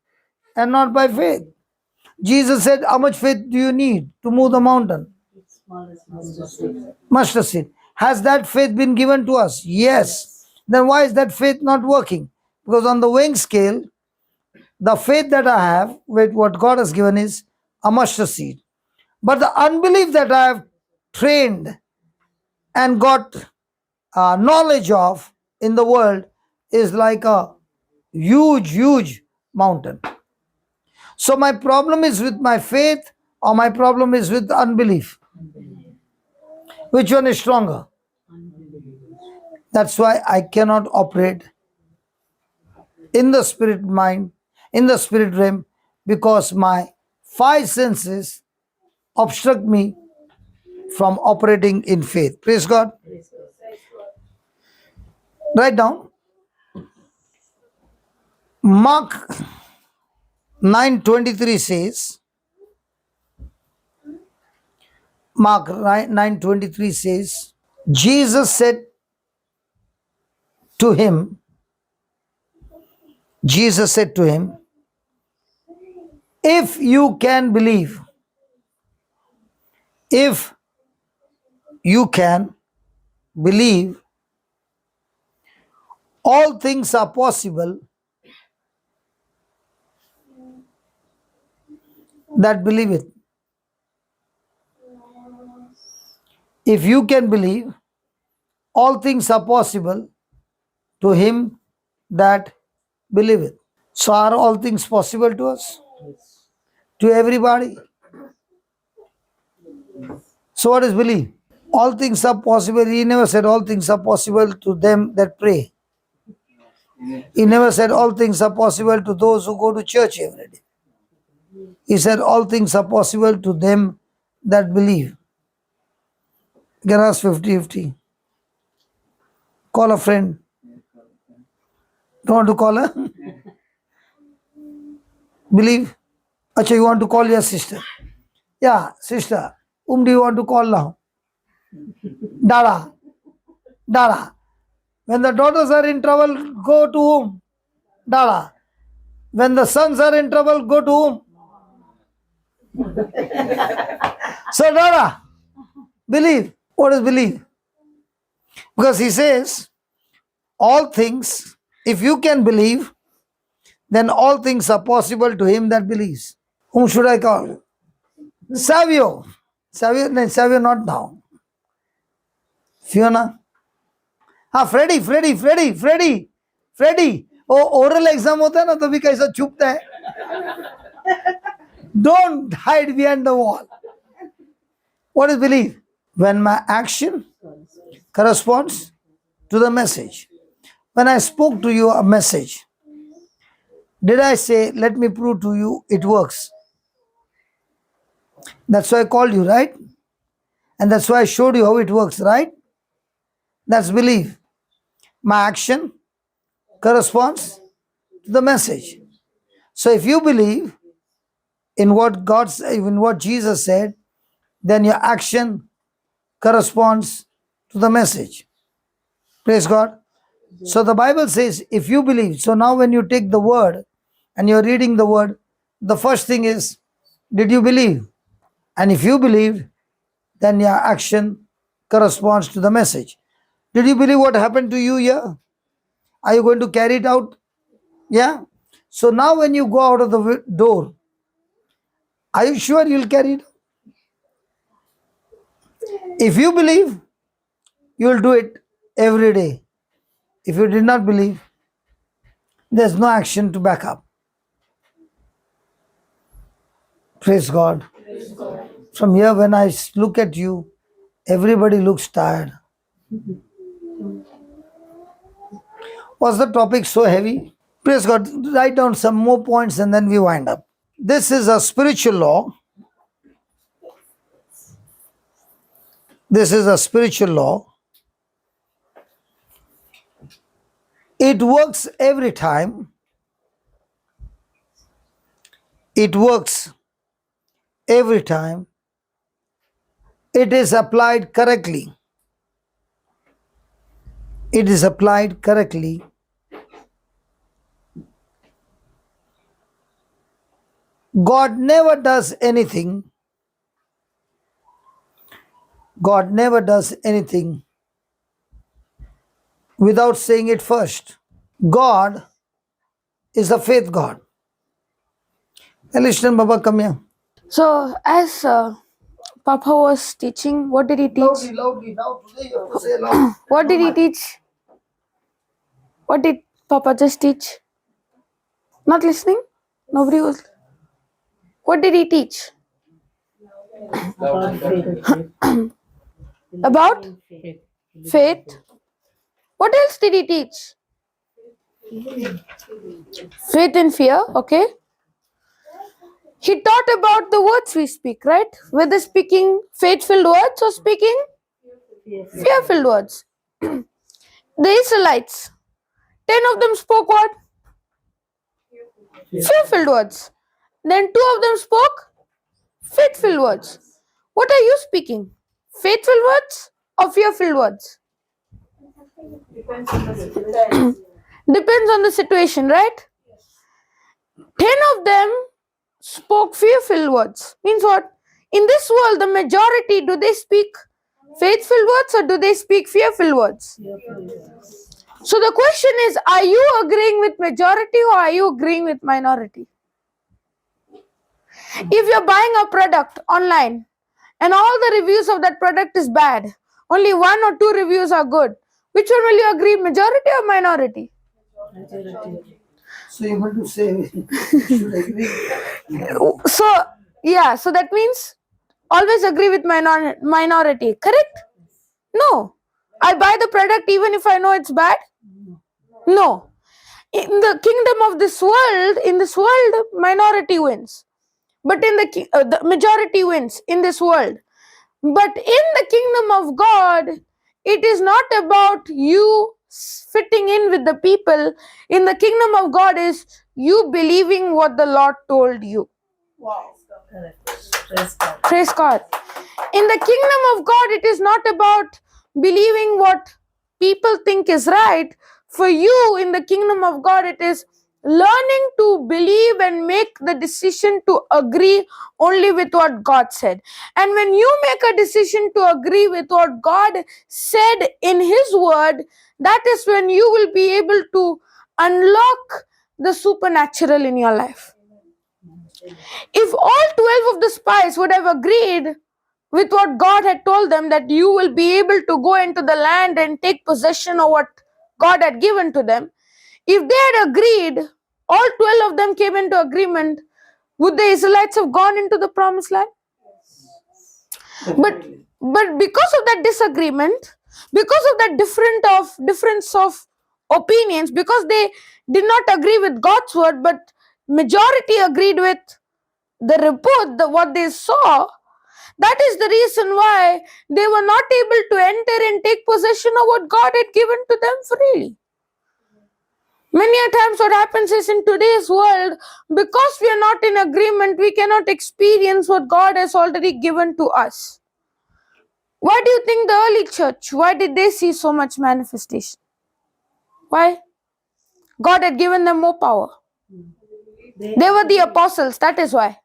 and not by faith. Jesus said, how much faith do you need to move the mountain? Smallest mustard seed. Mustard seed. Has that faith been given to us? Yes. Then why is that faith not working? Because on the weighing scale, the faith that I have with what God has given is a mustard seed. But the unbelief that I have trained and got knowledge of in the world is like a huge mountain. So my problem is with my faith or my problem is with unbelief? Which one is stronger? That's why I cannot operate in the spirit mind, in the spirit realm, because my five senses obstruct me from operating in faith. Praise God. Write down Mark 9:23 says, Mark 9:23 says, Jesus said to him, if you can believe, if you can believe, all things are possible that believe it. If you can believe, all things are possible to him that believeth. So are all things possible to us? To everybody? So what is belief? All things are possible. He never said all things are possible to them that pray. He never said all things are possible to those who go to church every day. He said all things are possible to them that believe. You can ask 50-50. Call a friend. Don't want to call her? Believe? Acha, you want to call your sister? Yeah, sister. Whom do you want to call now? Dada. Dada. When the daughters are in trouble, go to whom? Dada. When the sons are in trouble, go to whom? So, Dada, believe. What is believe? Because he says, all things, if you can believe, then all things are possible to him that believes. Whom should I call? Savio. Savio, no, Savio not now. Fiona. Freddy. वो oral exam होता है ना तभी कैसा छुपता है. Don't hide behind the wall. What is belief? When my action corresponds to the message. When I spoke to you a message, did I say, let me prove to you it works? That's why I called you, right? And that's why I showed you how it works, right? That's belief. My action corresponds to the message. So if you believe in what in what Jesus said, then your action corresponds to the message. Praise God. So the Bible says, if you believe, so now when you take the word and you're reading the word, the first thing is, did you believe? And if you believed, then your action corresponds to the message. Did you believe what happened to you here? Are you going to carry it out? Yeah? So now when you go out of the door, are you sure you'll carry it? If you believe, you'll do it every day. If you did not believe, there's no action to back up. Praise God. From here, when I look at you, everybody looks tired. Was the topic so heavy? Praise God. Write down some more points and then we wind up. This is a spiritual law. This is a spiritual law. It works every time. It works every time. It is applied correctly. It is applied correctly. God never does anything. God never does anything without saying it first. God is a faith God. Listen, Baba, come here. So, as Papa was teaching. What did he teach? Loudly, loudly. Now today you have to say loud. What did he No mic. teach? What did Papa just teach? Not listening? Nobody was. What did he teach? About faith. About Faith. faith. What else did he teach? Faith and fear, okay. He taught about the words we speak, right? Whether speaking faith-filled words or speaking fear-filled words. The Israelites, 10 of them spoke what? Fear-filled words. Then 2 of them spoke faith-filled words. What are you speaking? Faith-filled words or fear-filled words? Depends on the situation, right? 10 of them spoke fear-filled words. Means what? In this world, the majority, do they speak faith-filled words or do they speak fear-filled words? So the question is, are you agreeing with majority or are you agreeing with minority? If you're buying a product online and all the reviews of that product is bad, only 1 or 2 reviews are good, which one will you agree, majority or minority? So you want to say you should agree. So that means always agree with minority, correct? No. I buy the product even if I know it's bad? No. In the kingdom of this world, minority wins. But in the majority wins in this world. But in the kingdom of God, it is not about you fitting in with the people. In the kingdom of God is you believing what the Lord told you. Wow. Praise God. In the kingdom of God, it is not about believing what people think is right. For you, in the kingdom of God, it is learning to believe and make the decision to agree only with what God said. And when you make a decision to agree with what God said in His word, that is when you will be able to unlock the supernatural in your life. If all 12 of the spies would have agreed with what God had told them, that you will be able to go into the land and take possession of what God had given to them, if they had agreed, all 12 of them came into agreement, would the Israelites have gone into the promised land? But because of that disagreement, because of that difference of opinions, because they did not agree with God's word, but majority agreed with the report, what they saw, that is the reason why they were not able to enter and take possession of what God had given to them freely. Many a times what happens is, in today's world, because we are not in agreement, we cannot experience what God has already given to us. Why do you think the early church, why did they see so much manifestation? Why? God had given them more power. They were the apostles, that is why.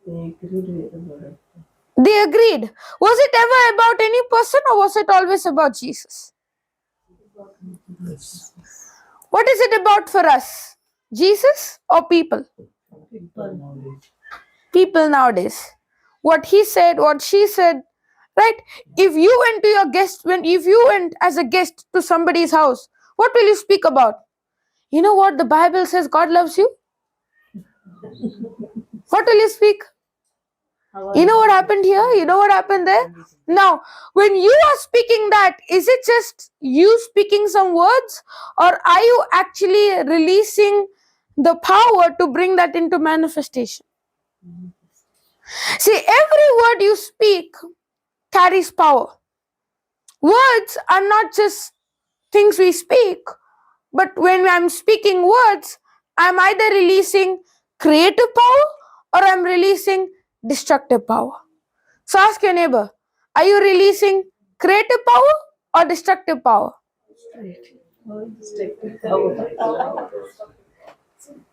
They agreed. Was it ever about any person or was it always about Jesus? What is it about for us? Jesus or people? People nowadays. What he said, what she said, right? If you went to your guest, if you went as a guest to somebody's house, what will you speak about? You know what the Bible says, God loves you? What will you speak? You know what happened here? You know what happened there? Now, when you are speaking that, is it just you speaking some words, or are you actually releasing the power to bring that into manifestation? See, every word you speak carries power. Words are not just things we speak, but when I'm speaking words, I'm either releasing creative power or I'm releasing destructive power. So ask your neighbor, are you releasing creative power or destructive power?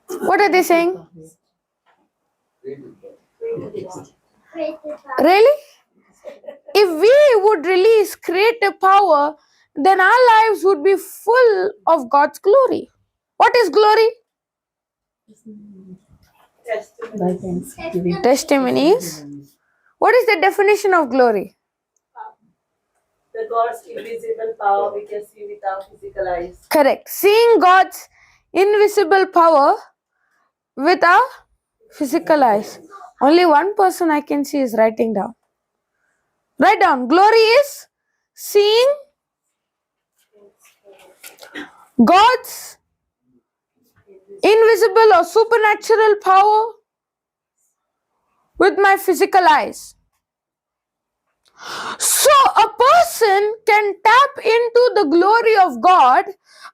What are they saying? Really? If we would release creative power, then our lives would be full of God's glory. What is glory? Testimonies. What is the definition of glory? The God's invisible power we can see with our physical eyes. Correct. Seeing God's invisible power with our physical eyes. Only one person I can see is writing down. Write down. Glory is seeing God's invisible or supernatural power with my physical eyes. So a person can tap into the glory of God.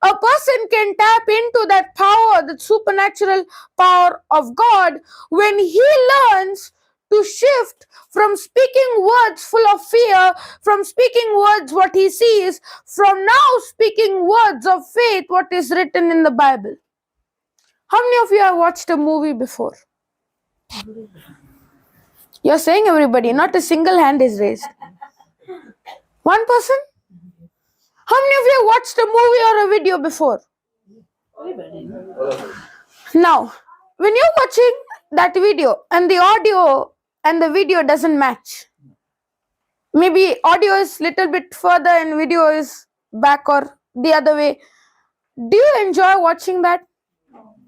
A person can tap into that power, that supernatural power of God, when he learns to shift from speaking words full of fear, from speaking words what he sees, from now speaking words of faith what is written in the Bible. How many of you have watched a movie before? You're saying everybody, not a single hand is raised. One person? How many of you have watched a movie or a video before? Now, when you're watching that video and the audio and the video doesn't match, maybe audio is little bit further and video is back or the other way, do you enjoy watching that?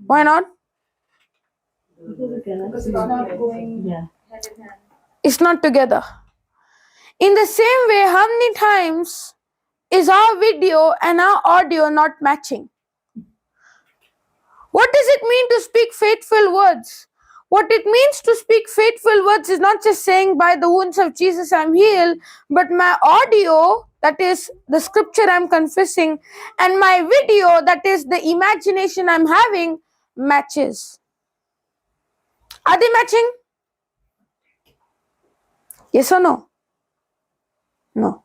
Why not? Because it's not going hand in hand. It's not together. In the same way, how many times is our video and our audio not matching? What does it mean to speak faithful words? What it means to speak faithful words is not just saying by the wounds of Jesus I'm healed, but my audio, that is the scripture I'm confessing, and my video, that is the imagination I'm having, matches. Are they matching? Yes or no? No.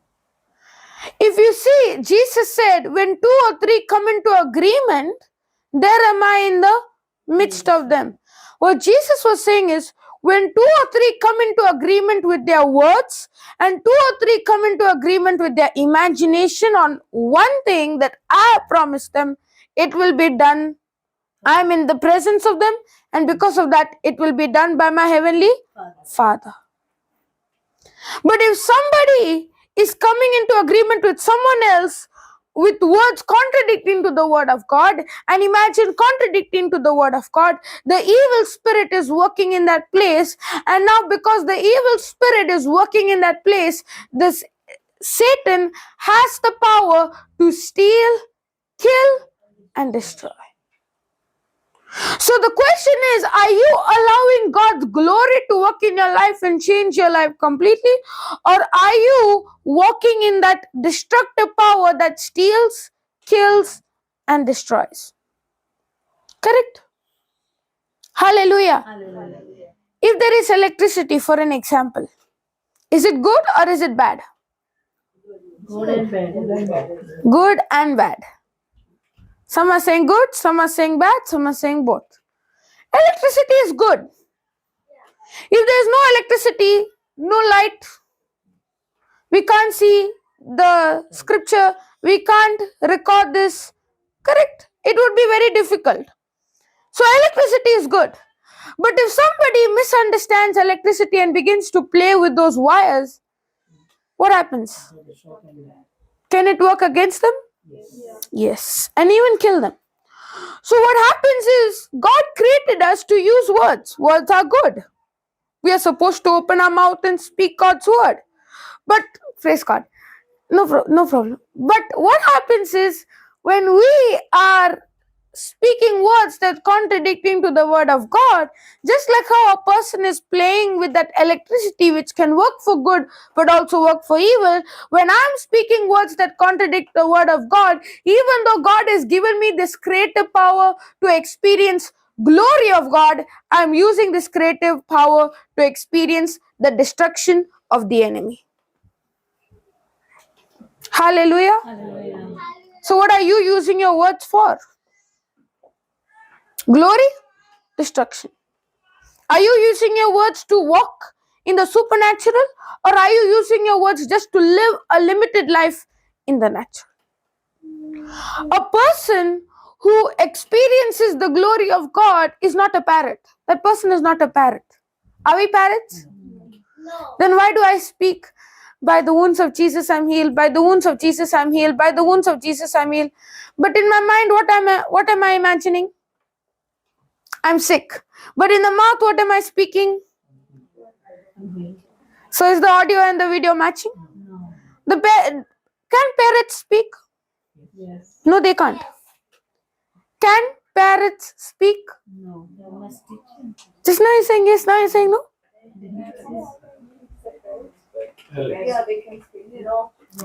If you see, Jesus said, when 2 or 3 come into agreement, there am I in the midst of them. What Jesus was saying is, when 2 or 3 come into agreement with their words, and 2 or 3 come into agreement with their imagination on one thing that I promised them, it will be done. I am in the presence of them, and because of that, it will be done by my heavenly Father. But if somebody is coming into agreement with someone else with words contradicting to the word of God, and imagine contradicting to the word of God, the evil spirit is working in that place, and now because the evil spirit is working in that place, this Satan has the power to steal, kill, and destroy. So the question is, are you allowing God's glory to work in your life and change your life completely? Or are you walking in that destructive power that steals, kills, and destroys? Correct? Hallelujah. Hallelujah. If there is electricity, for an example, is it good or is it bad? Good and bad. Good and bad. Some are saying good, some are saying bad, some are saying both. Electricity is good. If there is no electricity, no light, we can't see the scripture, we can't record this, correct? It would be very difficult. So electricity is good. But if somebody misunderstands electricity and begins to play with those wires, what happens? Can it work against them? Yes. And even kill them. So what happens is, God created us to use words. Words are good. We are supposed to open our mouth and speak God's word. But, praise God, no problem. But what happens is, when we are speaking words that contradicting to the word of God, just like how a person is playing with that electricity which can work for good but also work for evil, when I'm speaking words that contradict the word of God, even though God has given me this creative power to experience glory of God, I'm using this creative power to experience the destruction of the enemy. Hallelujah. Hallelujah. So what are you using your words for? Glory, destruction. Are you using your words to walk in the supernatural, or are you using your words just to live a limited life in the natural? A person who experiences the glory of God is not a parrot. That person is not a parrot. Are we parrots? Then why do I speak? By the wounds of Jesus I'm healed. By the wounds of Jesus I'm healed. By the wounds of Jesus I'm healed. But in my mind, what am I imagining? I'm sick. But in the mouth, what am I speaking? So is the audio and the video matching? No. Can parrots speak? Yes. No, they can't. Can parrots speak? No. They must teach him. Just now you're saying yes, now you're saying no? Yeah, they can speak.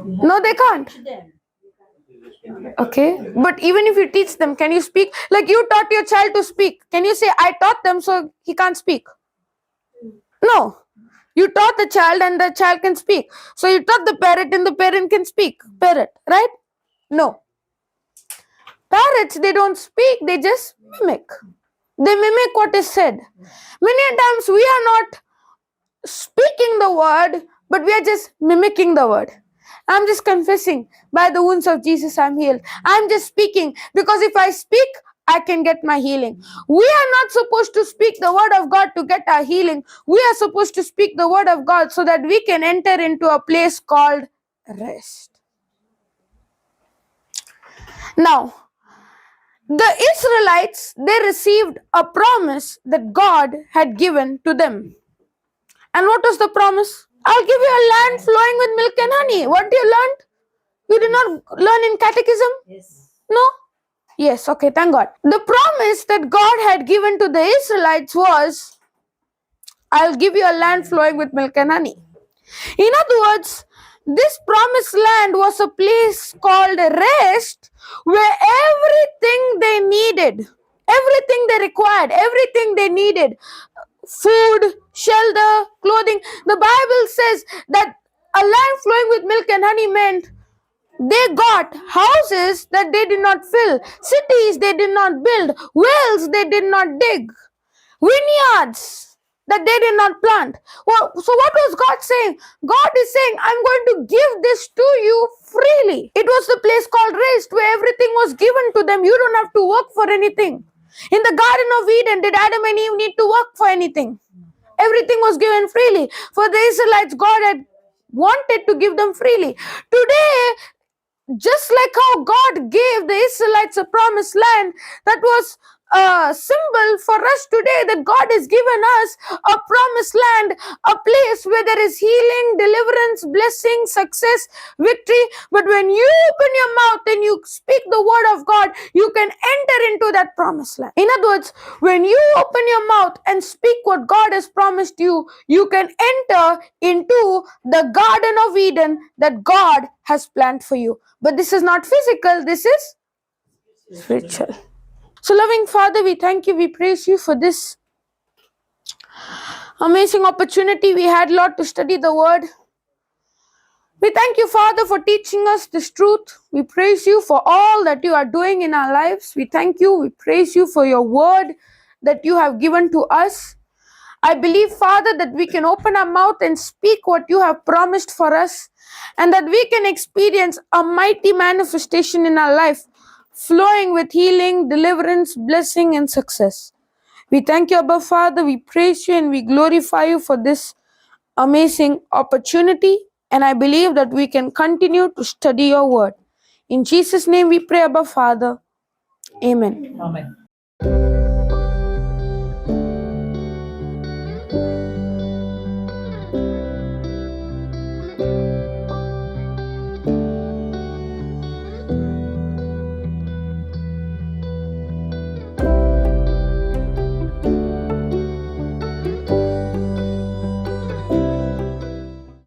No, they can't. Teach them. Okay. But even if you teach them, can you speak? Like you taught your child to speak. Can you say, I taught them so he can't speak? No. You taught the child and the child can speak. So you taught the parrot and the parrot can speak. Parrot, right? No. Parrots, they don't speak, they just mimic. They mimic what is said. Many times we are not speaking the word, but we are just mimicking the word. I'm just confessing, by the wounds of Jesus I'm healed. I'm just speaking because if I speak, I can get my healing. We are not supposed to speak the word of God to get our healing. We are supposed to speak the word of God so that we can enter into a place called rest. Now, the Israelites, they received a promise that God had given to them. And what was the promise? I'll give you a land flowing with milk and honey. What you learned? You did not learn in catechism? Yes. No? Yes, okay, thank God. The promise that God had given to the Israelites was, I'll give you a land flowing with milk and honey. In other words, this promised land was a place called rest where everything they needed, everything they required, everything they needed, food, shelter, clothing. The Bible says that a land flowing with milk and honey meant they got houses that they did not fill, cities they did not build, wells they did not dig, vineyards that they did not plant. Well, so what was God saying? God is saying, I'm going to give this to you freely. It was the place called rest where everything was given to them. You don't have to work for anything. In the Garden of Eden, did Adam and Eve need to work for anything? Everything was given freely. For the Israelites, God had wanted to give them freely. Today, just like how God gave the Israelites a promised land, that was a symbol for us today, that God has given us a promised land, a place where there is healing, deliverance, blessing, success, victory. But when you open your mouth and you speak the word of God, you can enter into that promised land. In other words, when you open your mouth and speak what God has promised you, you can enter into the Garden of Eden that God has planned for you. But this is not physical, this is spiritual. So loving Father, we thank you, we praise you for this amazing opportunity we had, Lord, to study the word. We thank you, Father, for teaching us this truth. We praise you for all that you are doing in our lives. We thank you, we praise you for your word that you have given to us. I believe, Father, that we can open our mouth and speak what you have promised for us, and that we can experience a mighty manifestation in our life, flowing with healing, deliverance, blessing, and success. We thank you, Abba Father. We praise you and we glorify you for this amazing opportunity. And I believe that we can continue to study your word. In Jesus' name we pray, Abba Father. Amen. Amen.